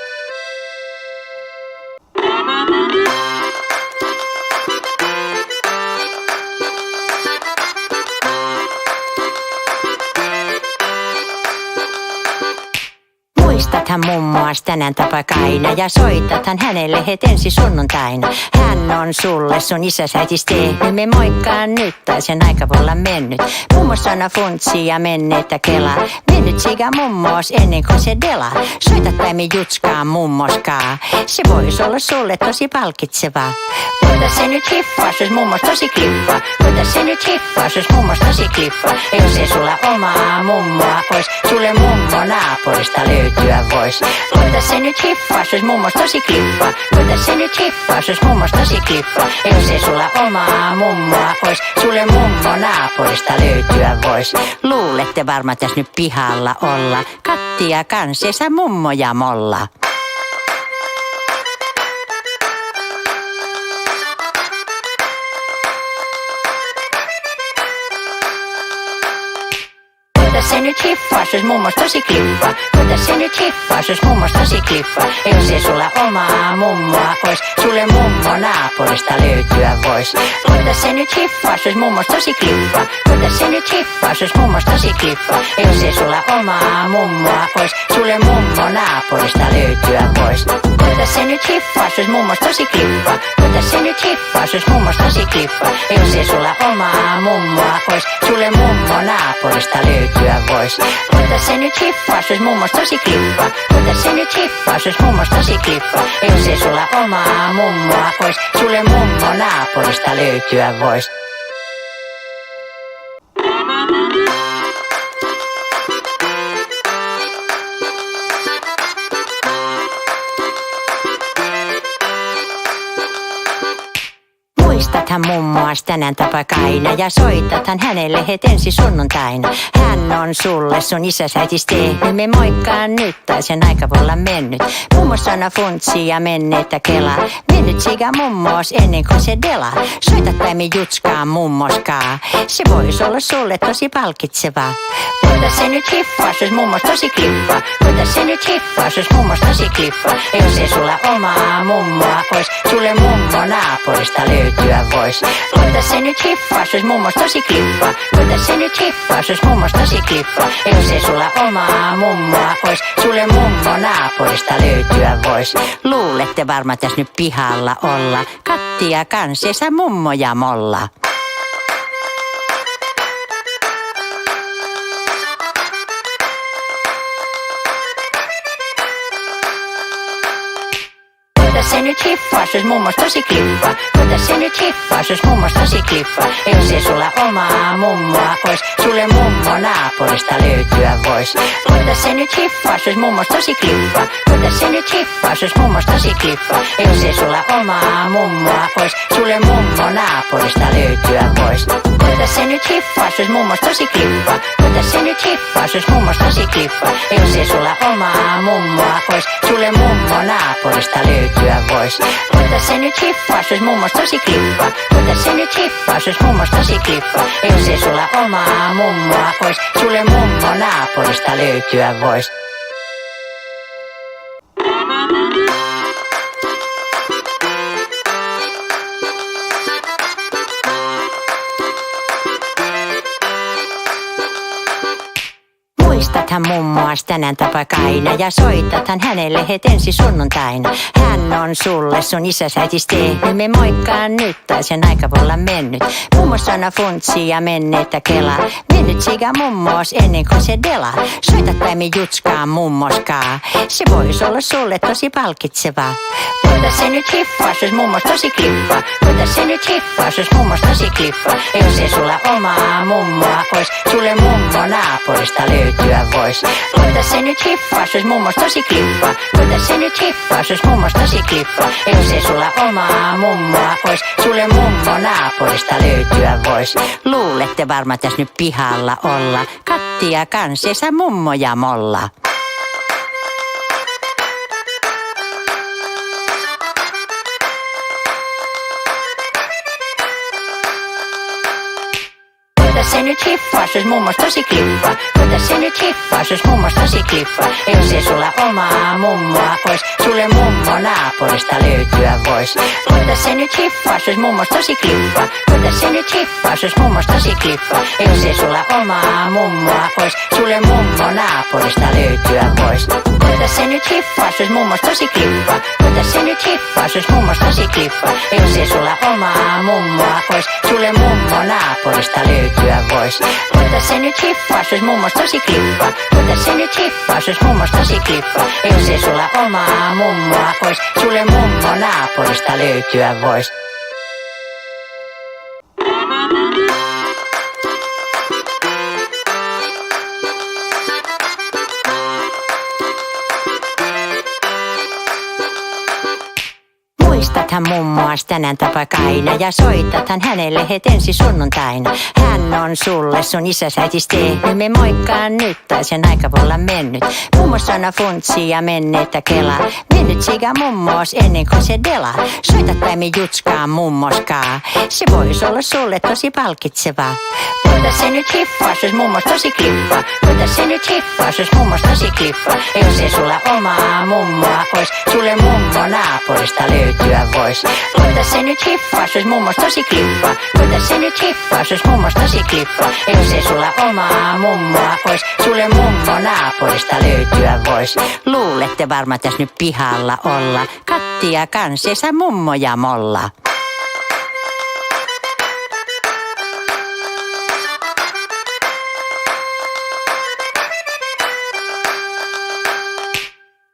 Muistathan mummoas tänään tapakaina ja soitathan hänelle het ensi sunnuntaina. Hän on sulle sun isäs äitis tehnyt, me moikkaan nyt tai sen aika voi olla mennyt. Mummo sana funtsi ja menneettä kelaa, mennyt siga mummoos ennen kuin se delaa. Soita tai me jutskaa mummoskaa, se vois olla sulle tosi palkitsevaa. Voita se nyt hiffaa, jos mummos tosi klippa. Voita se nyt hiffaa, jos mummos tosi klippa. Jos ei sulla omaa mummoa ois, sulle mummo naapurista löytyä vois. Voita se nyt hiffaa, jos mummos tosi klippa. Voita se nyt hiffaa, jos mummos tosi klippa. Jos ei sulla omaa mummoa ois, sulle mummo naapurista löytyä vois. Luulette varmaan tässä nyt pihalla olla, kattia kansessa mummoja molla. Voita se nyt hiffaa, se ois mummos tosi kliffa. Voitais se nyt hiffaa, se ois mummos tosi kliffa. Jos ei sulla omaa mummoa ois, sulle mummo naapurista löytyä vois. Voitais se nyt hiffaa, se ois mummos tosi kliffa. Voitais se nyt hiffaa, se ois mummos tosi kliffa. Jos ei sulla omaa mummoa ois, sulle mummo naapurista löytyä vois. Voitais se nyt hiffaa, se ois mummos tosi kliffa. Voitais se nyt hiffaa, se ois mummos tosi kliffa. Jos ei sulla omaa mummoa ois, sulle mummo naapurista löytyä vois. Voitais se nyt hiffaa, se ois mummos tosi kliffa. Voitais se nyt hiffaa, se ois mummos tosi kliffa. Jos ei sulla omaa mummoa ois, sulle mummo naapurista löytyä vois. Muistathan mummoas tänään tapakaina ja soitathan hänelle het ensi sunnuntaina. Hän on sulle sun isäsäitis tehnyt, me moikkaan nyt tai sen aika voi olla mennyt. Mummo sana funtsi ja menneettä kelaa, mennyt siga mummoos ennen kuin se delaa. Soitat päimi jutskaa mummoskaa, se vois olla sulle tosi palkitsevaa. Voitais se nyt hiffaa, se ois mummos tosi kliffa. Voitais se nyt hiffaa, se ois mummos tosi kliffa. Jos ei sulla omaa mummoa ois, sulle mummo naapurista löytyä vois. Voitais se nyt hiffaa, se ois mummos tosi kliffa. Voitais se nyt hiffaa, se ois mummos tosi kliffa. Jos ei sulla omaa mummoa ois, sulle mummo naapurista löytyä vois. Luulette varmaan tässä nyt pihalla olla, kattia kanssessa mummoja molla. Voitais se nyt hiffaa, se ois mummos tosi kliffa. Voitais se nyt hiffaa, se ois mummos tosi kliffa. Jos ei sulla omaa mummoa ois, sulle mummo naapurista löytyä vois. Voitais se nyt hiffaa, se ois mummos tosi kliffa. Voitais se nyt hiffaa, se ois mummos tosi kliffa. Jos ei sulla omaa mummoa ois, sulle mummo naapurista löytyä vois. Voitais se nyt hiffaa, se ois mummos tosi kliffa. Voitais se nyt hiffaa, se ois mummos tosi kliffa. Jos ei sulla omaa mummoa ois, sulle mummo naapurista löytyä vois. Voitais se nyt hiffaa, se ois mummos tosi kliffa. Voitais se nyt hiffaa, se ois mummos tosi kliffa. Jos ei sulla omaa mummoa ois, sulle mummo naapurista löytyä vois. Muistathan mummoas tänään tapakaina ja soitathan hänelle het ensi sunnuntaina. Hän on sulle sun isäsäitis tehnyt, me moikkaan nyt tai sen aika voi olla mennyt. Mummo sana funtsi ja menneettä kelaa, mennyt siga mummoos ennen kuin se delaa. Soitat päimi jutskaa mummoskaa, se vois olla sulle tosi palkitsevaa. Voitais se nyt hiffaa, se ois mummos tosi kliffa. Voitais se nyt hiffaa, se ois mummos tosi kliffa. Jos ei sulla omaa mummoa ois, sulle mummo naapurista löytyä vois. Voitais se nyt hiffaa, se ois mummos tosi kliffa. Voitais se nyt hiffaa, se ois mummos tosi kliffa. Jos ei sulla omaa mummoa ois, sulle mummo naapurista löytyä vois. Luulette varmaan tässä nyt pihalla olla, kattia kanssessa mummoja molla. Voitais se nyt hiffaa, se ois mummos tosi kliffa. Voitais se nyt hiffaa, se ois mummos tosi kliffa. Jos ei sulla omaa mummoa ois, sulle mummo naapurista löytyä vois. Voitais se nyt hiffaa, se ois mummos tosi kliffa. Voitais se nyt hiffaa, se ois mummos tosi kliffa. Jos ei sulla omaa mummoa ois, sulle mummo naapurista löytyä vois. Voitais se nyt hiffaa, se ois mummos tosi kliffa. Voitais se nyt hiffaa, se ois mummos tosi kliffa. Jos ei sulla omaa mummoa ois, sulle mummo naapurista löytyä vois. Voitais se nyt hiffaa, se ois mummos tosi kliffa. Voitais se nyt hiffaa, se ois mummos tosi kliffa. Jos ei sulla omaa mummoa ois, sulle mummo naapurista löytyä vois. Muistathan mummoas tänään tapakaina ja soitathan hänelle het ensi sunnuntaina. Hän on sulle sun isäsäitis tehnyt, me moikkaan nyt tai sen aika voi olla mennyt. Mummo sana funtsi ja menneettä kelaa, Mennyt siga mummos ennen kuin se dela. Soita taimi jutskaa mummoskaa. Se voisi olla sulle tosi palkitseva. Voita se nyt hiffaa, jos mummos tosi klippa. Voita se nyt hiffaa, jos mummos tosi klippa. Ja jos ei sulla omaa mummoa ois, sulle mummo naapurista löytyä vois. Voita se nyt hiffaa, jos mummos tosi klippa. Voita se nyt hiffaa, jos mummos tosi klippa. Ja jos ei sulla omaa mummoa ois, sulle mummo naapurista löytyä vois. Luulette varmaan tässä nyt pihalla olla. Kattia kanssessa mummo ja molla.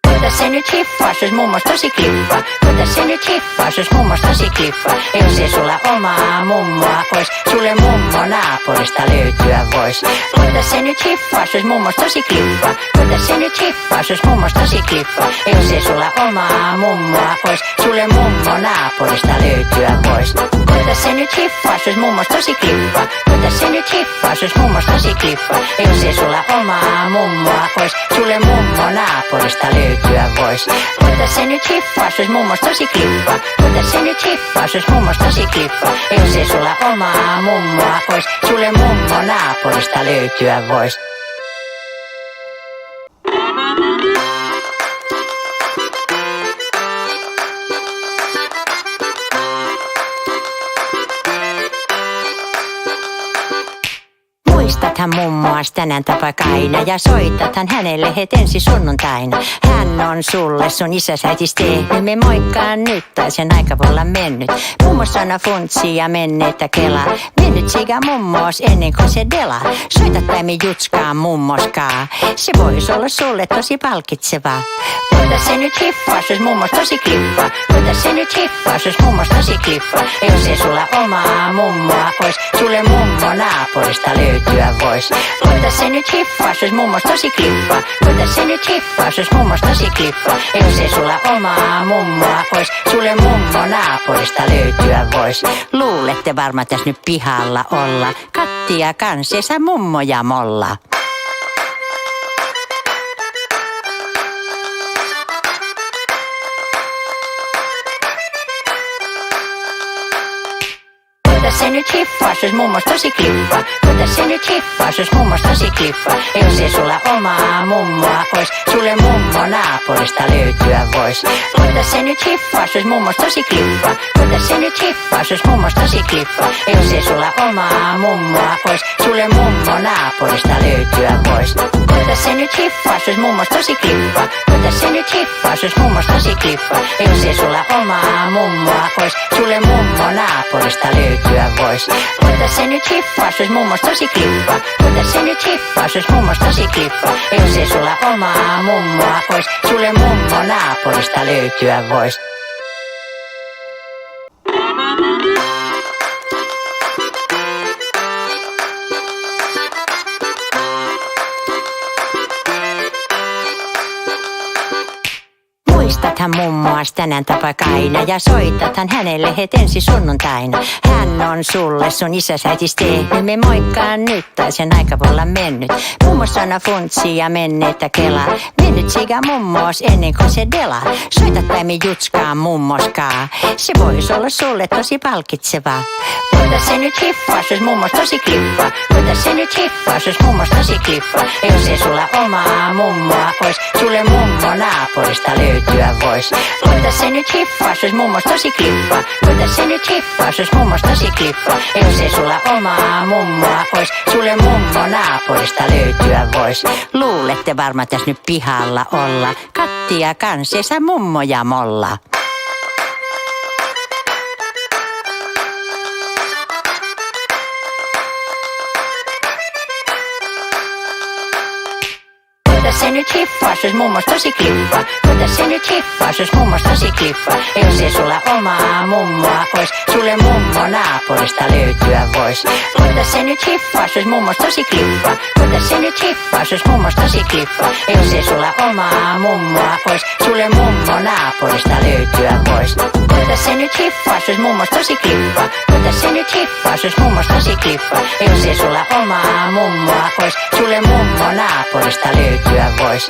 Voita se nyt hiffaa, jos mummos tosi klippa. Voita se nyt hiffaa, jos mummos tosi klippa. Ja jos ei sulla omaa mummoa ois, sulle mummo naapurista löytyä vois. Voita se nyt hiffaa, jos mummos tosi klippa. Voita se nyt hiffaa, jos mummos tosi klippa. Ja jos ei sulla omaa mummoa ois, sulle mummo naapurista löytyä vois. Voita se nyt hiffaa, jos mummos tosi klippa. Voita se nyt hiffaa, jos mummos tosi klippa. Ja jos ei sulla omaa mummoa ois, sulle mummo naapurista löytyä vois. Voita se nyt hiffaa, jos mummos tosi klippa. Voita se nyt hiffaa, jos mummos tosi klippa. Ja jos ei sulla omaa mummoa ois, sulle mummo naapurista löytyä vois. Muistathan mummoas tänään tapakaina ja soitathan hänelle het ensi sunnuntaina. Hän on sulle sun isäsäitis tehnyt, me moikkaan nyt tai sen aika voi olla mennyt. Mummos sana funtsi ja menneitä kelaa, mennyt siga mummos ennen kuin se dela. Soita taimi jutskaa mummoskaa, se vois olla sulle tosi palkitseva. Voita se nyt hiffaa, jos mummos tosi klippa. Voita se nyt hiffaa, jos mummos tosi klippa. Ja jos ei sulla omaa mummoa ois, sulle mummo naapurista löytyä vois. Voita se nyt hiffaa, jos mummos tosi klippa. Voita se nyt hiffaa, jos mummos tosi klippa. Ja jos ei sulla omaa mummoa ois, sulle mummo naapurista löytyä vois. Luulette varmaan tässä nyt pihalla olla. Kattia kanssessa mummo ja molla. Voita se nyt hiffaa, jos mummos tosi klippa. Voita se nyt hiffaa, jos mummos tosi klippa. Ja jos ei sulla omaa mummoa ois, sulle mummo naapurista löytyä vois. Voita se nyt hiffaa, jos mummos tosi klippa. Voita se nyt hiffaa, jos mummos tosi klippa. Ja jos ei sulla omaa mummoa ois, sulle mummo naapurista löytyä vois. Voita se nyt hiffaa, jos mummos tosi klippa. Voita se nyt hiffaa, jos mummos tosi klippa. Ja jos ei sulla omaa mummoa ois, sulle mummo naapurista löytyä vois. Voita se nyt hiffaa, jos mummos tosi klippa. Voita se nyt hiffaa, jos mummos tosi klippa. Ja jos ei sulla omaa mummoa ois, sulle mummo naapurista löytyä vois. Muistathan mummoas tänään tapakaina ja soitathan hänelle het ensi sunnuntaina. Hän on sulle sun isäsäitis tehnyt, me moikkaan nyt tai sen aika voi olla mennyt. Mummos sana funtsi ja menneitä kelaa, mennyt siga mummos ennen kuin se dela. Soita taimi jutskaa mummoskaa, se vois olla sulle tosi palkitseva. Voita se nyt hiffaa, jos mummos tosi klippa. Voita se nyt hiffaa, jos mummos tosi klippa. Ja jos ei sulla omaa mummoa ois, sulle mummo naapurista löytyä vois. Voita se nyt hiffaa, jos mummos tosi klippa. Voita se nyt hiffaa, jos mummos tosi klippa. Ja jos ei sulla omaa mummoa ois, sulle mummo naapurista löytyä vois. Luulette varmaan tässä nyt pihalla olla. Kattia kanssessa mummo ja molla. Voita se nyt hiffaa, jos mummos tosi klippa. Voita se nyt hiffaa, jos mummos tosi klippa. Ja jos ei sulla omaa mummoa ois, sulle mummo naapurista löytyä vois. Voita se nyt hiffaa, jos mummos tosi klippa. Voita se nyt hiffaa, jos mummos tosi klippa. Ja jos ei sulla omaa mummoa ois, sulle mummo naapurista löytyä vois. Voita se nyt hiffaa, jos mummos tosi klippa. Voita se nyt hiffaa, jos mummos tosi klippa. Ja jos ei sulla omaa mummoa ois, sulle mummo naapurista löytyä vois.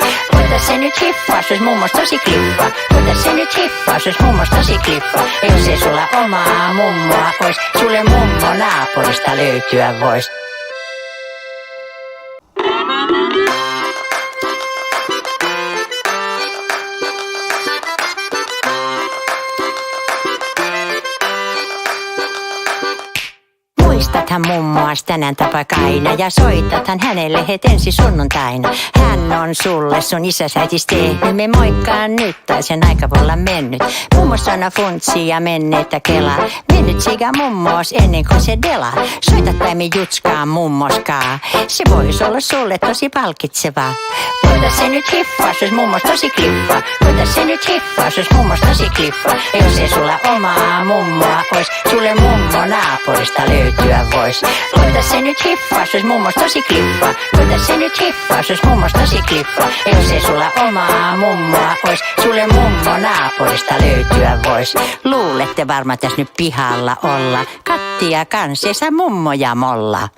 Voitais se nyt hiffaa, se ois mummos tosi klippa. Voitais se nyt hiffaa, se ois mummos tosi klippa. Jos ei sulla omaa mummoa ois, sulle mummo naapurista löytyä vois. Muistathan mummoas tänään tapakaina ja soitathan hänelle het ensi sunnuntaina. Hän on sulle sun isäsäitis tehnyt, me moikkaan nyt tai sen aika voi olla mennyt. Mummo sana funtsi ja menneettä kelaa, mennyt siga mummoos ennen kuin se delaa. Soita tai me jutskaa mummoskaa, se vois olla sulle tosi palkitsevaa. Voitais se nyt hiffaa, se ois mummos tosi klippa. Voitais se nyt hiffaa, se ois mummos tosi klippa. Jos ei sulla omaa mummoa ois, sulle mummo naapurista löytyä vois. Voitais se nyt hiffaa, se ois mummos tosi klippa. Voitais se nyt hiffaa, se ois mummos tosi klippa. Jos ei sulla omaa mummoa ois, sulle mummo naapurista löytyä vois. Luulette varmaan tässä nyt pihalla olla, kattia kansessa mummoja molla.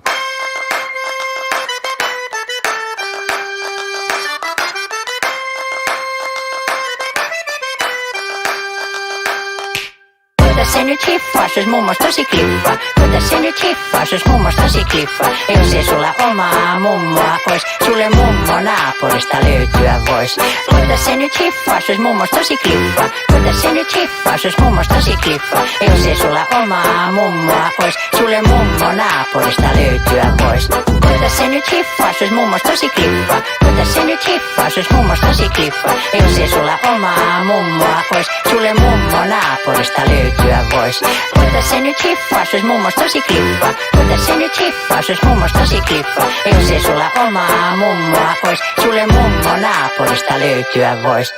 Voitais se nyt hiffaa, se ois mummos tosi klippa. Voitais se nyt hiffaa, se ois mummos tosi klippa. Jos ei sulla omaa mummoa ois, sulle mummo naapurista löytyä vois. Voitais se nyt hiffaa, se ois mummos tosi klippa. Voitais se nyt hiffaa, se ois mummos tosi klippa. Jos ei sulla omaa mummoa ois, sulle mummo naapurista löytyä vois. Voitais se nyt hiffaa, se ois mummos tosi klippa. Voitais se nyt hiffaa, se ois mummos tosi klippa. Jos ei sulla omaa mummoa ois, sulle mummo naapurista löytyä vois. Voitais se nyt hiffaa, se ois mummos tosi klippa. Voitais se nyt hiffaa, se ois mummos tosi klippa. Jos ei sulla omaa mummoa ois, sulle mummo naapurista löytyä vois.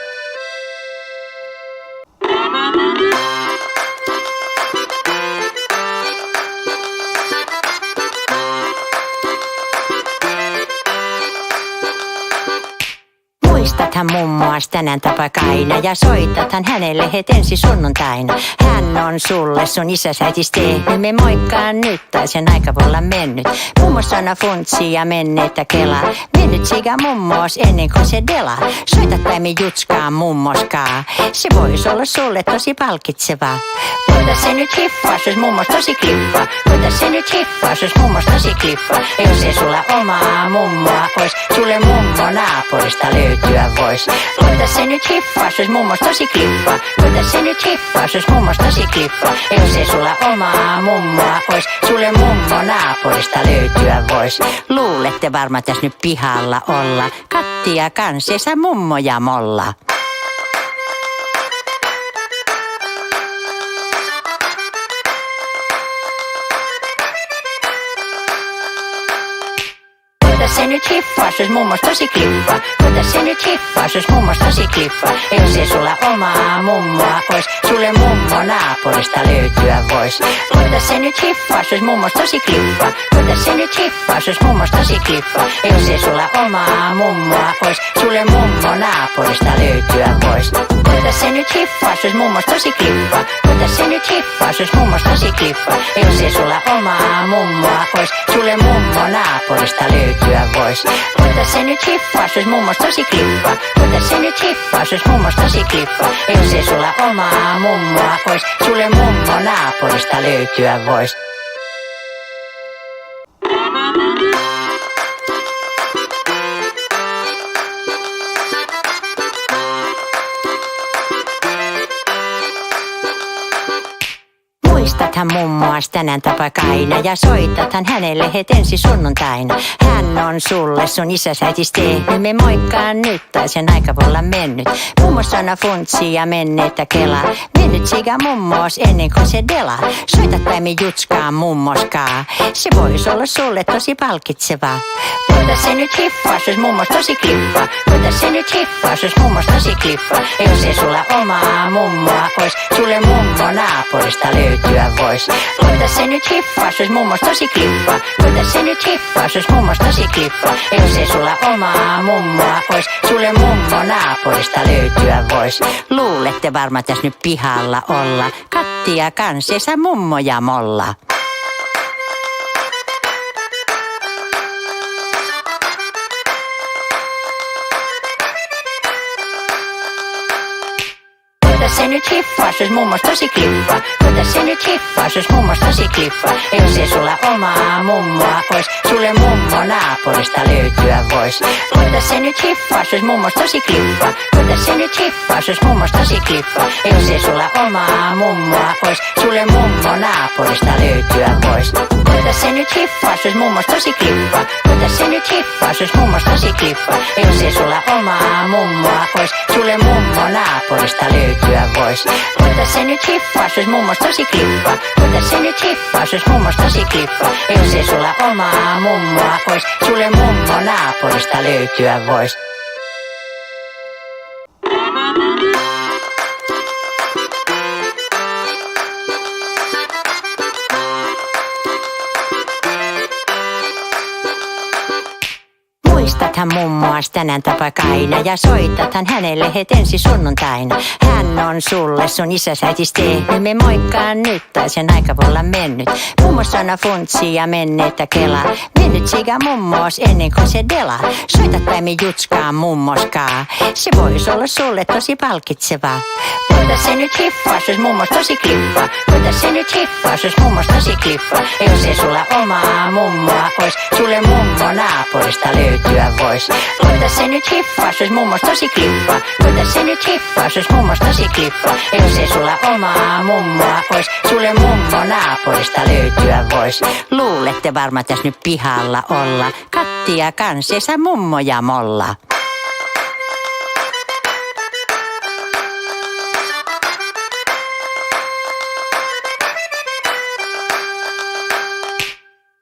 Muistathan mummoas tänään tapakaina ja soitathan hänelle het ensi sunnuntaina. Hän on sulle sun isäsäitis tehnyt, me moikkaan nyt tai sen aika voi olla mennyt. Mummo sana funtsi ja menneettä kelaa, mennyt siga mummoos ennen kuin se delaa. Soita tai me jutskaa mummoskaa, se vois olla sulle tosi palkitsevaa. Voitais se nyt hiffaa, se ois mummos tosi klippa. Voitais se nyt hiffaa, se ois mummos tosi klippa. Jos ei sulla omaa mummoa ois, sulle mummo naapurista löytyä vois. Voitais se nyt hiffaa, se ois mummos tosi klippa. Voitais se nyt hiffaa, se ois mummos tosi klippa. Jos ei sulla omaa mummoa ois, sulle mummo naapurista löytyä vois. Luulette varmaan tässä nyt pihalla olla, kattia kansessa mummoja molla. Voitais se nyt hiffaa, se ois mummos tosi klippa. Voitais se nyt hiffaa, se ois mummos tosi klippa. Jos ei sulla omaa mummoa ois, sulle mummo naapurista löytyä vois. Voitais se nyt hiffaa, se ois mummos tosi klippa. Voitais se nyt hiffaa, se ois mummos tosi klippa. Jos ei sulla omaa mummoa ois, sulle mummo naapurista löytyä vois. Voitais se nyt hiffaa, se ois mummos tosi klippa. Voitais se nyt hiffaa, se ois mummos tosi klippa. Jos ei sulla omaa mummoa ois, sulle mummo naapurista löytyä vois. Voitais se nyt hiffaa, se ois mummos tosi klippa. Voitais se nyt hiffaa, se ois mummos tosi klippa. Jos ei sulla omaa mummoa ois, sulle mummo naapurista löytyä vois. Muistathan mummoas tänään tapakaina ja soitathan hänelle het ensi sunnuntaina. Hän on sulle sun isäsäitis tehnyt, me moikkaan nyt tai sen aika voi olla mennyt. Mummo sana funtsi ja menneettä kelaa, mennyt siga mummoos ennen kuin se delaa. Soita tai me jutskaa mummoskaa, se vois olla sulle tosi palkitsevaa. Voitais se nyt hiffaa, se ois mummos tosi klippa. Voitais se nyt hiffaa, se ois mummos tosi klippa. Jos ei sulla omaa mummoa ois, sulle mummo naapurista löytyä vois. Voitais se nyt hiffaa, se ois mummos tosi klippa. Voitais se nyt hiffaa, se ois mummos tosi klippa. Jos ei sulla omaa mummoa ois, sulle mummo naapurista löytyä vois. Luulette varmaan tässä nyt pihalla olla, kattia kansessa mummoja molla. se nyt hiffaas, jos mummos tosi klippa. Koita se nyt hiffaas, jos mummos tosi klippa. Jos ei sulla omaa mummoa ois, sulle mummo naapurista löytyä vois. Koita se nyt hiffaas, jos mummos tosi klippa. Koita se nyt hiffaas, jos mummos tosi klippa. Jos ei sulla omaa mummoa ois, sulle mummo naapurista löytyä vois. Koita se nyt hiffaas, jos mummos tosi klippa. Koita se nyt hiffaas, jos mummos tosi klippa. Jos ei sulla omaa mummoa ois, sulle mummo naapurista löytyä vois. Koita se nyt hiffaas, jos mummos tosi klippa. Koita se nyt hiffaas, jos mummos tosi klippa. Jos ei sulla omaa mummoa ois, sulle mummo naapurista löytyä vois. Muistathan mummoas tänään tapakaina ja soitathan hänelle het ensi sunnuntaina. Hän on sulle sun isäs äitis tehnyt, me moikkaan nyt tai sen aika voi olla mennyt. Mummo sana funtsi ja menneettä kela, mennyt siga mummos ennen kuin se dela. Soita tai me jutskaan mummoskaa, se vois olla sulle tosi palkitsevaa. Koita se nyt hiffaas, jos mummos tosi klippa. Koita se nyt hiffaas, jos mummos tosi klippa. Jos ei sulla omaa mummoa ois, sulle mummo naapurista löytyä vois. Koita se nyt hiffaas, jos mummos tosi klippa. Koita se nyt hiffaas, jos mummos tosi klippa. Jos ei sulla omaa mummoa ois, sulle mummo naapurista löytyä vois. Luulette varmaan tässä nyt pihalla olla, kattia kansessa mummoja molla.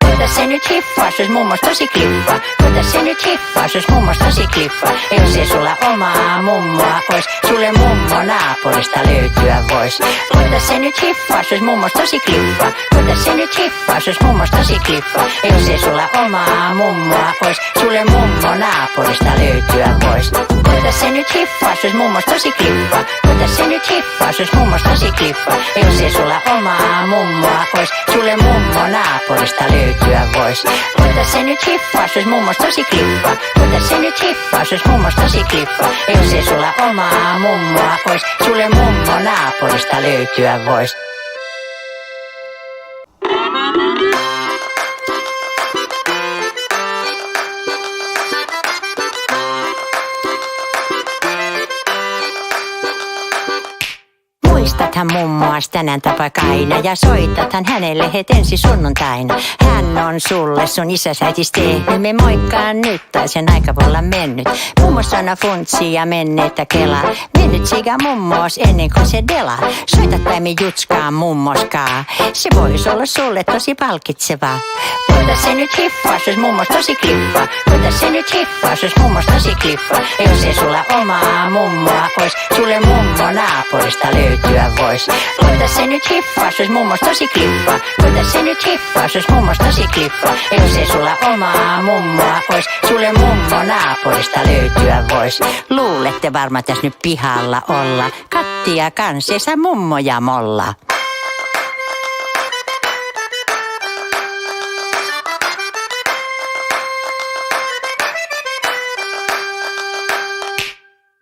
Koita se nyt hiffaas, jos mummos tosi klippa. Koita se nyt hiffaas, jos mummos tosi klippa. Jos ei sulla omaa mummoa ois, sulle mummo naapurista löytyä vois. Koita se nyt hiffaas, jos mummos tosi klippa. Koita se nyt hiffaas, jos mummos tosi klippa. Jos ei sulla omaa mummoa ois, sulle mummo naapurista löytyä vois. Koita se nyt hiffaas, jos mummos tosi klippa. Koita se nyt hiffaas, jos mummos tosi klippa. Jos ei sulla omaa mummoa ois, sulle mummo naapurista löytyä vois. Koita se nyt hiffaas, jos mummos tosi klippa. Koita se nyt hiffaas, jos mummos tosi klippa. Jos ei sulla omaa mummoa ois, sulle mummo naapurista löytyä vois. Muistathan mummoas tänään tapakaina ja soitathan hänelle het ensi sunnuntaina. Hän on sulle sun isäs äitis tehnyt, me moikkaan nyt tai sen aika voi olla mennyt. Mummo sana funtsi ja menneettä kela, mennyt siga mummos ennen kuin se dela. Soita tai me jutskaan mummoskaa, se vois olla sulle tosi palkitsevaa. Koita se nyt hiffaas, jos mummos tosi klippa. Koita se nyt hiffaas, jos mummos tosi klippa. Jos ei sulla omaa mummoa ois, sulle mummo naapurista löytyä vois. Koita se nyt hiffaas, jos mummos tosi klippa. Koita se nyt hiffaas, jos mummos tosi klippa. Jos ei sulla omaa mummoa ois, sulle mummo naapurista löytyä vois. Luulette varmaan tässä nyt pihalla olla, kattia kansessa mummoja molla.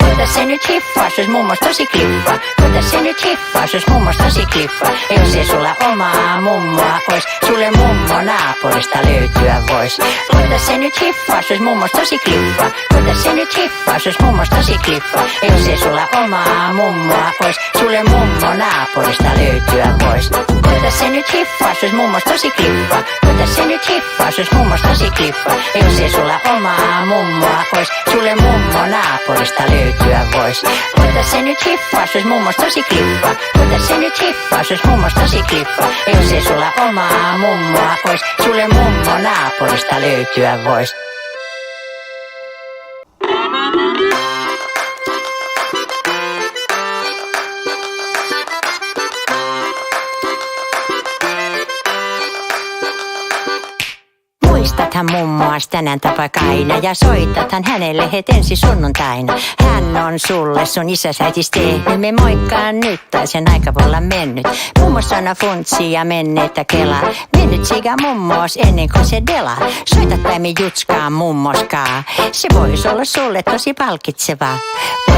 Koita se nyt hiffaas, jos mummos tosi klippa. Koita se nyt hiffaas, jos mummos tosi klippa. Jos ei sulla omaa mummoa ois, sulle mummo naapurista löytyä vois. Koita se nyt hiffaas, jos mummos tosi klippa. Koita se nyt hiffaas, jos mummos tosi klippa. Jos ei sulla omaa mummoa ois, sulle mummo naapurista löytyä vois. Koita se nyt hiffaas, jos mummos tosi klippa. Koita se nyt hiffaas, jos mummos tosi klippa. Jos ei sulla omaa mummoa ois, sulle mummo naapurista löytyä vois. Koita se nyt hiffaas, jos mummos tosi klippa. Koita se nyt hiffaas, jos mummos tosi klippa. Jos ei sulla omaa mummoa ois, sulle mummo naapurista löytyä vois. Muistathan mummoas tänään tapakaina ja soitathan hänelle het ensi sunnuntaina. Hän on sulle sun isäs äitis tehnyt, me moikkaan nyt tai sen aika voi olla mennyt. Mummo sana funtsi ja menneettä kela, mennyt siga mummos ennen kuin se dela. Soita tai me jutskaan mummoskaa, se vois olla sulle tosi palkitsevaa.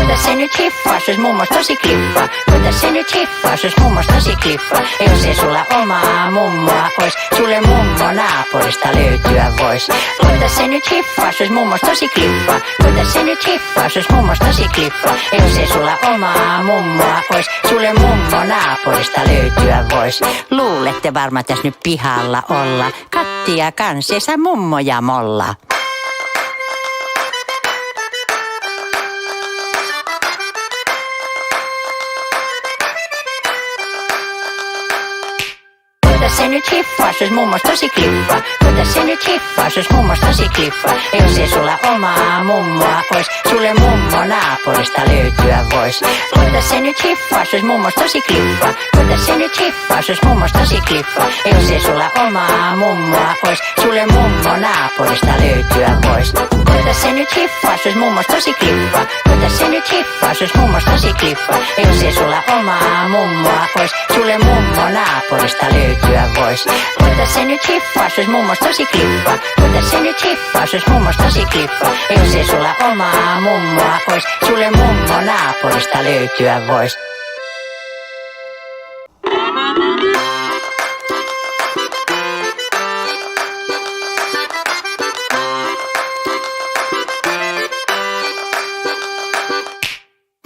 Kuinka se nyt hiffaas, jos mummos tosi klippa? Kuinka se nyt hiffaas, jos mummos tosi klippa? Jos ei sulla omaa mummoa ois, sulle mummo naapurista löytyä vois. Kuinka se nyt hiffaas, jos mummos tosi klippa? Kuinka se nyt hiffaas, jos mummos tosi klippa? Jos ei sulla omaa mummoa ois, sulle mummo naapurista löytyä vois. Luulette varmaan tässä nyt pihalla olla, kattia kanssessa mummo ja molla. Kuinka se nyt hiffaas, jos mummos tosi klippa? Kuinka se nyt hiffaas, jos mummos tosi klippa? Jos ei sulla omaa mummoa ois, sulle mummo naapurista löytyä vois. Kuinka se nyt hiffaas, jos mummos tosi klippa? Kuinka se nyt hiffaas, jos mummos tosi klippa? Jos ei sulla omaa mummoa ois, sulle mummo naapurista löytyä vois. Kuinka se nyt hiffaas, jos mummos tosi klippa? Kuinka se nyt hiffaas, jos mummos tosi klippa? Jos ei sulla omaa mummoa ois, sulle mummo naapurista löytyä vois. Kuinka se nyt hiffaas, jos mummos tosi klippa? Kuinka se nyt hiffaas, jos mummos tosi klippa? Jos ei sulla omaa mummoa ois, sulle mummo naapurista löytyä vois.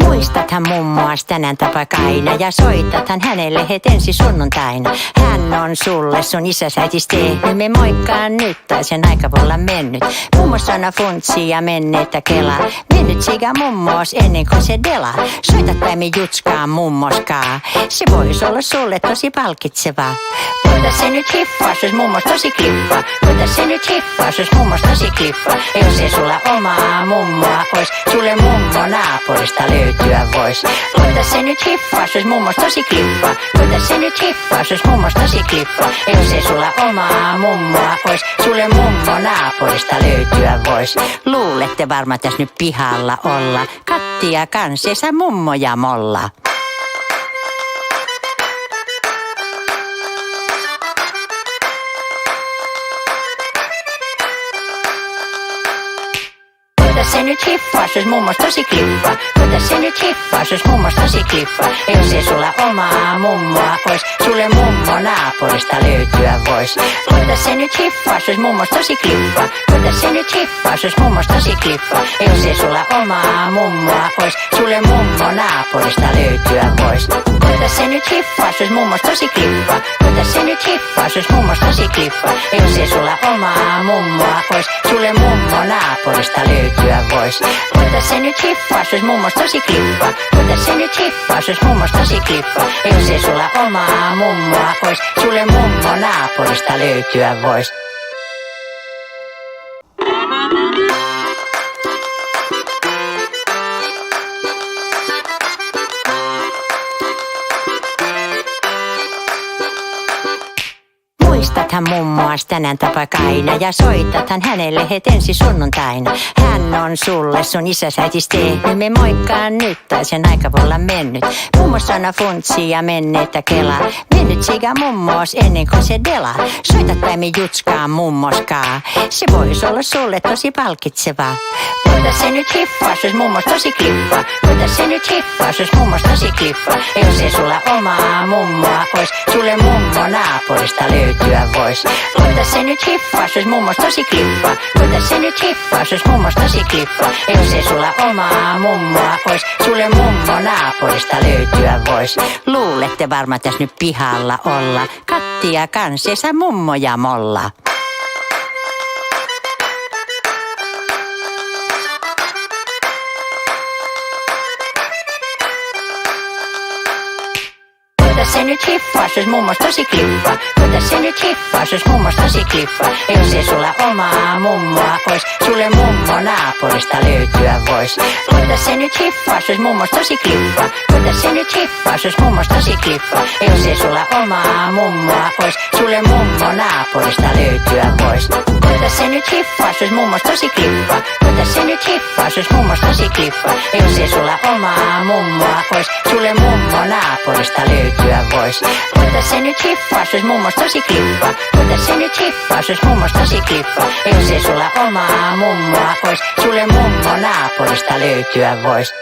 Muistathan mummoas tänään tapakaina ja soitathan hänelle het ensi sunnuntaina. Hän on sulle sun isäsäitis tehnyt, me moikkaan nyt tai sen aika voi olla mennyt. Mummo sana funtsi ja menneitä kelaa, mennyt siga mummoos ennen kuin se delaa. Soitat päimi jutskaa mummoskaa, se vois olla sulle tosi palkitsevaa. Kuinka se nyt hiffaas, jos mummos tosi klippa? Kuinka se nyt hiffaas, jos mummos tosi klippa? Jos ei sulla omaa mummoa ois, sulle mummo naapurista löytyä vois. Kuinka se nyt hiffaas, jos mummos tosi klippa? Kuinka se nyt hiffaas, jos mummos tosi klippa? Jos ei sulla omaa mummoa ois, sulle mummo naapurista löytyä vois. Luulette varmaan tässä nyt pihalla olla, kattia kanssessa mummo ja molla. Kuinka se nyt hiffaas, jos mummos tosi klippa? Kuinka se nyt hiffaas, jos mummos tosi klippa? Jos ei sulla omaa mummoa ois, sulle mummo naapurista löytyä vois. Kuinka se nyt hiffaas, jos mummos tosi klippa? Kuinka se nyt hiffaas, jos mummos tosi klippa? Jos ei sulla omaa mummoa ois, sulle mummo naapurista löytyä vois. Kuinka se nyt hiffaas, jos mummos tosi klippa? Kuinka se nyt hiffaas, jos mummos tosi klippa? Jos ei sulla omaa mummoa ois, sulle mummo naapurista löytyä vois. Kuinka se nyt hiffaas, jos mummos tosi klippa? Kuinka se nyt hiffaas, jos mummos tosi klippa? Jos ei sulla omaa mummoa ois, sulle mummo naapurista löytyä vois. Muistathan mummoas tänään tapakaina ja soitathan hänelle het ensi sunnuntaina. Hän on sulle sun isäsäitis tehnyt, me moikkaan nyt tai sen aika voi olla mennyt. Mummo sana funtsi ja menneitä kelaa, mennyt siga mummoos ennen kuin se delaa. Soitat päimi jutskaa mummoskaa, se vois olla sulle tosi palkitsevaa. Kuinka se nyt hiffaas, jos mummos tosi klippa? Kuinka se nyt hiffaas, jos mummos tosi klippa? Jos ei sulla omaa mummoa ois, sulle mummo naapurista löytyä vois. Kuinka se nyt hiffaas, jos mummos tosi klippa? Kuinka se nyt hiffaas, jos mummos tosi klippa? Jos ei sulla omaa mummoa ois, sulle mummo naapurista löytyä vois. Luulette varmaan tässä nyt pihalla olla, kattia kanssessa mummo ja molla. Kuinka se nyt hiffaas, jos mummos tosi klippa? Kuinka se nyt hiffaas, jos mummos tosi klippa? Jos ei sulla omaa mummoa ois, sulle mummo naapurista löytyä vois. Kuinka se nyt hiffaas, jos mummos tosi klippa? Kuinka se nyt hiffaas, jos mummos tosi klippa? Jos ei sulla omaa mummoa ois, sulle mummo naapurista löytyä vois. Kuinka se nyt hiffaas, jos mummos tosi klippa? Kuinka se nyt hiffaas, jos mummos tosi klippa? Jos ei sulla omaa mummoa ois, sulle mummo naapurista löytyä vois. Kuinka se nyt hiffaas, jos mummos tosi klippa? Kuinka se nyt hiffaas, jos mummos tosi klippa? Jos ei sulla omaa mummoa ois, sulle mummo naapurista löytyä vois.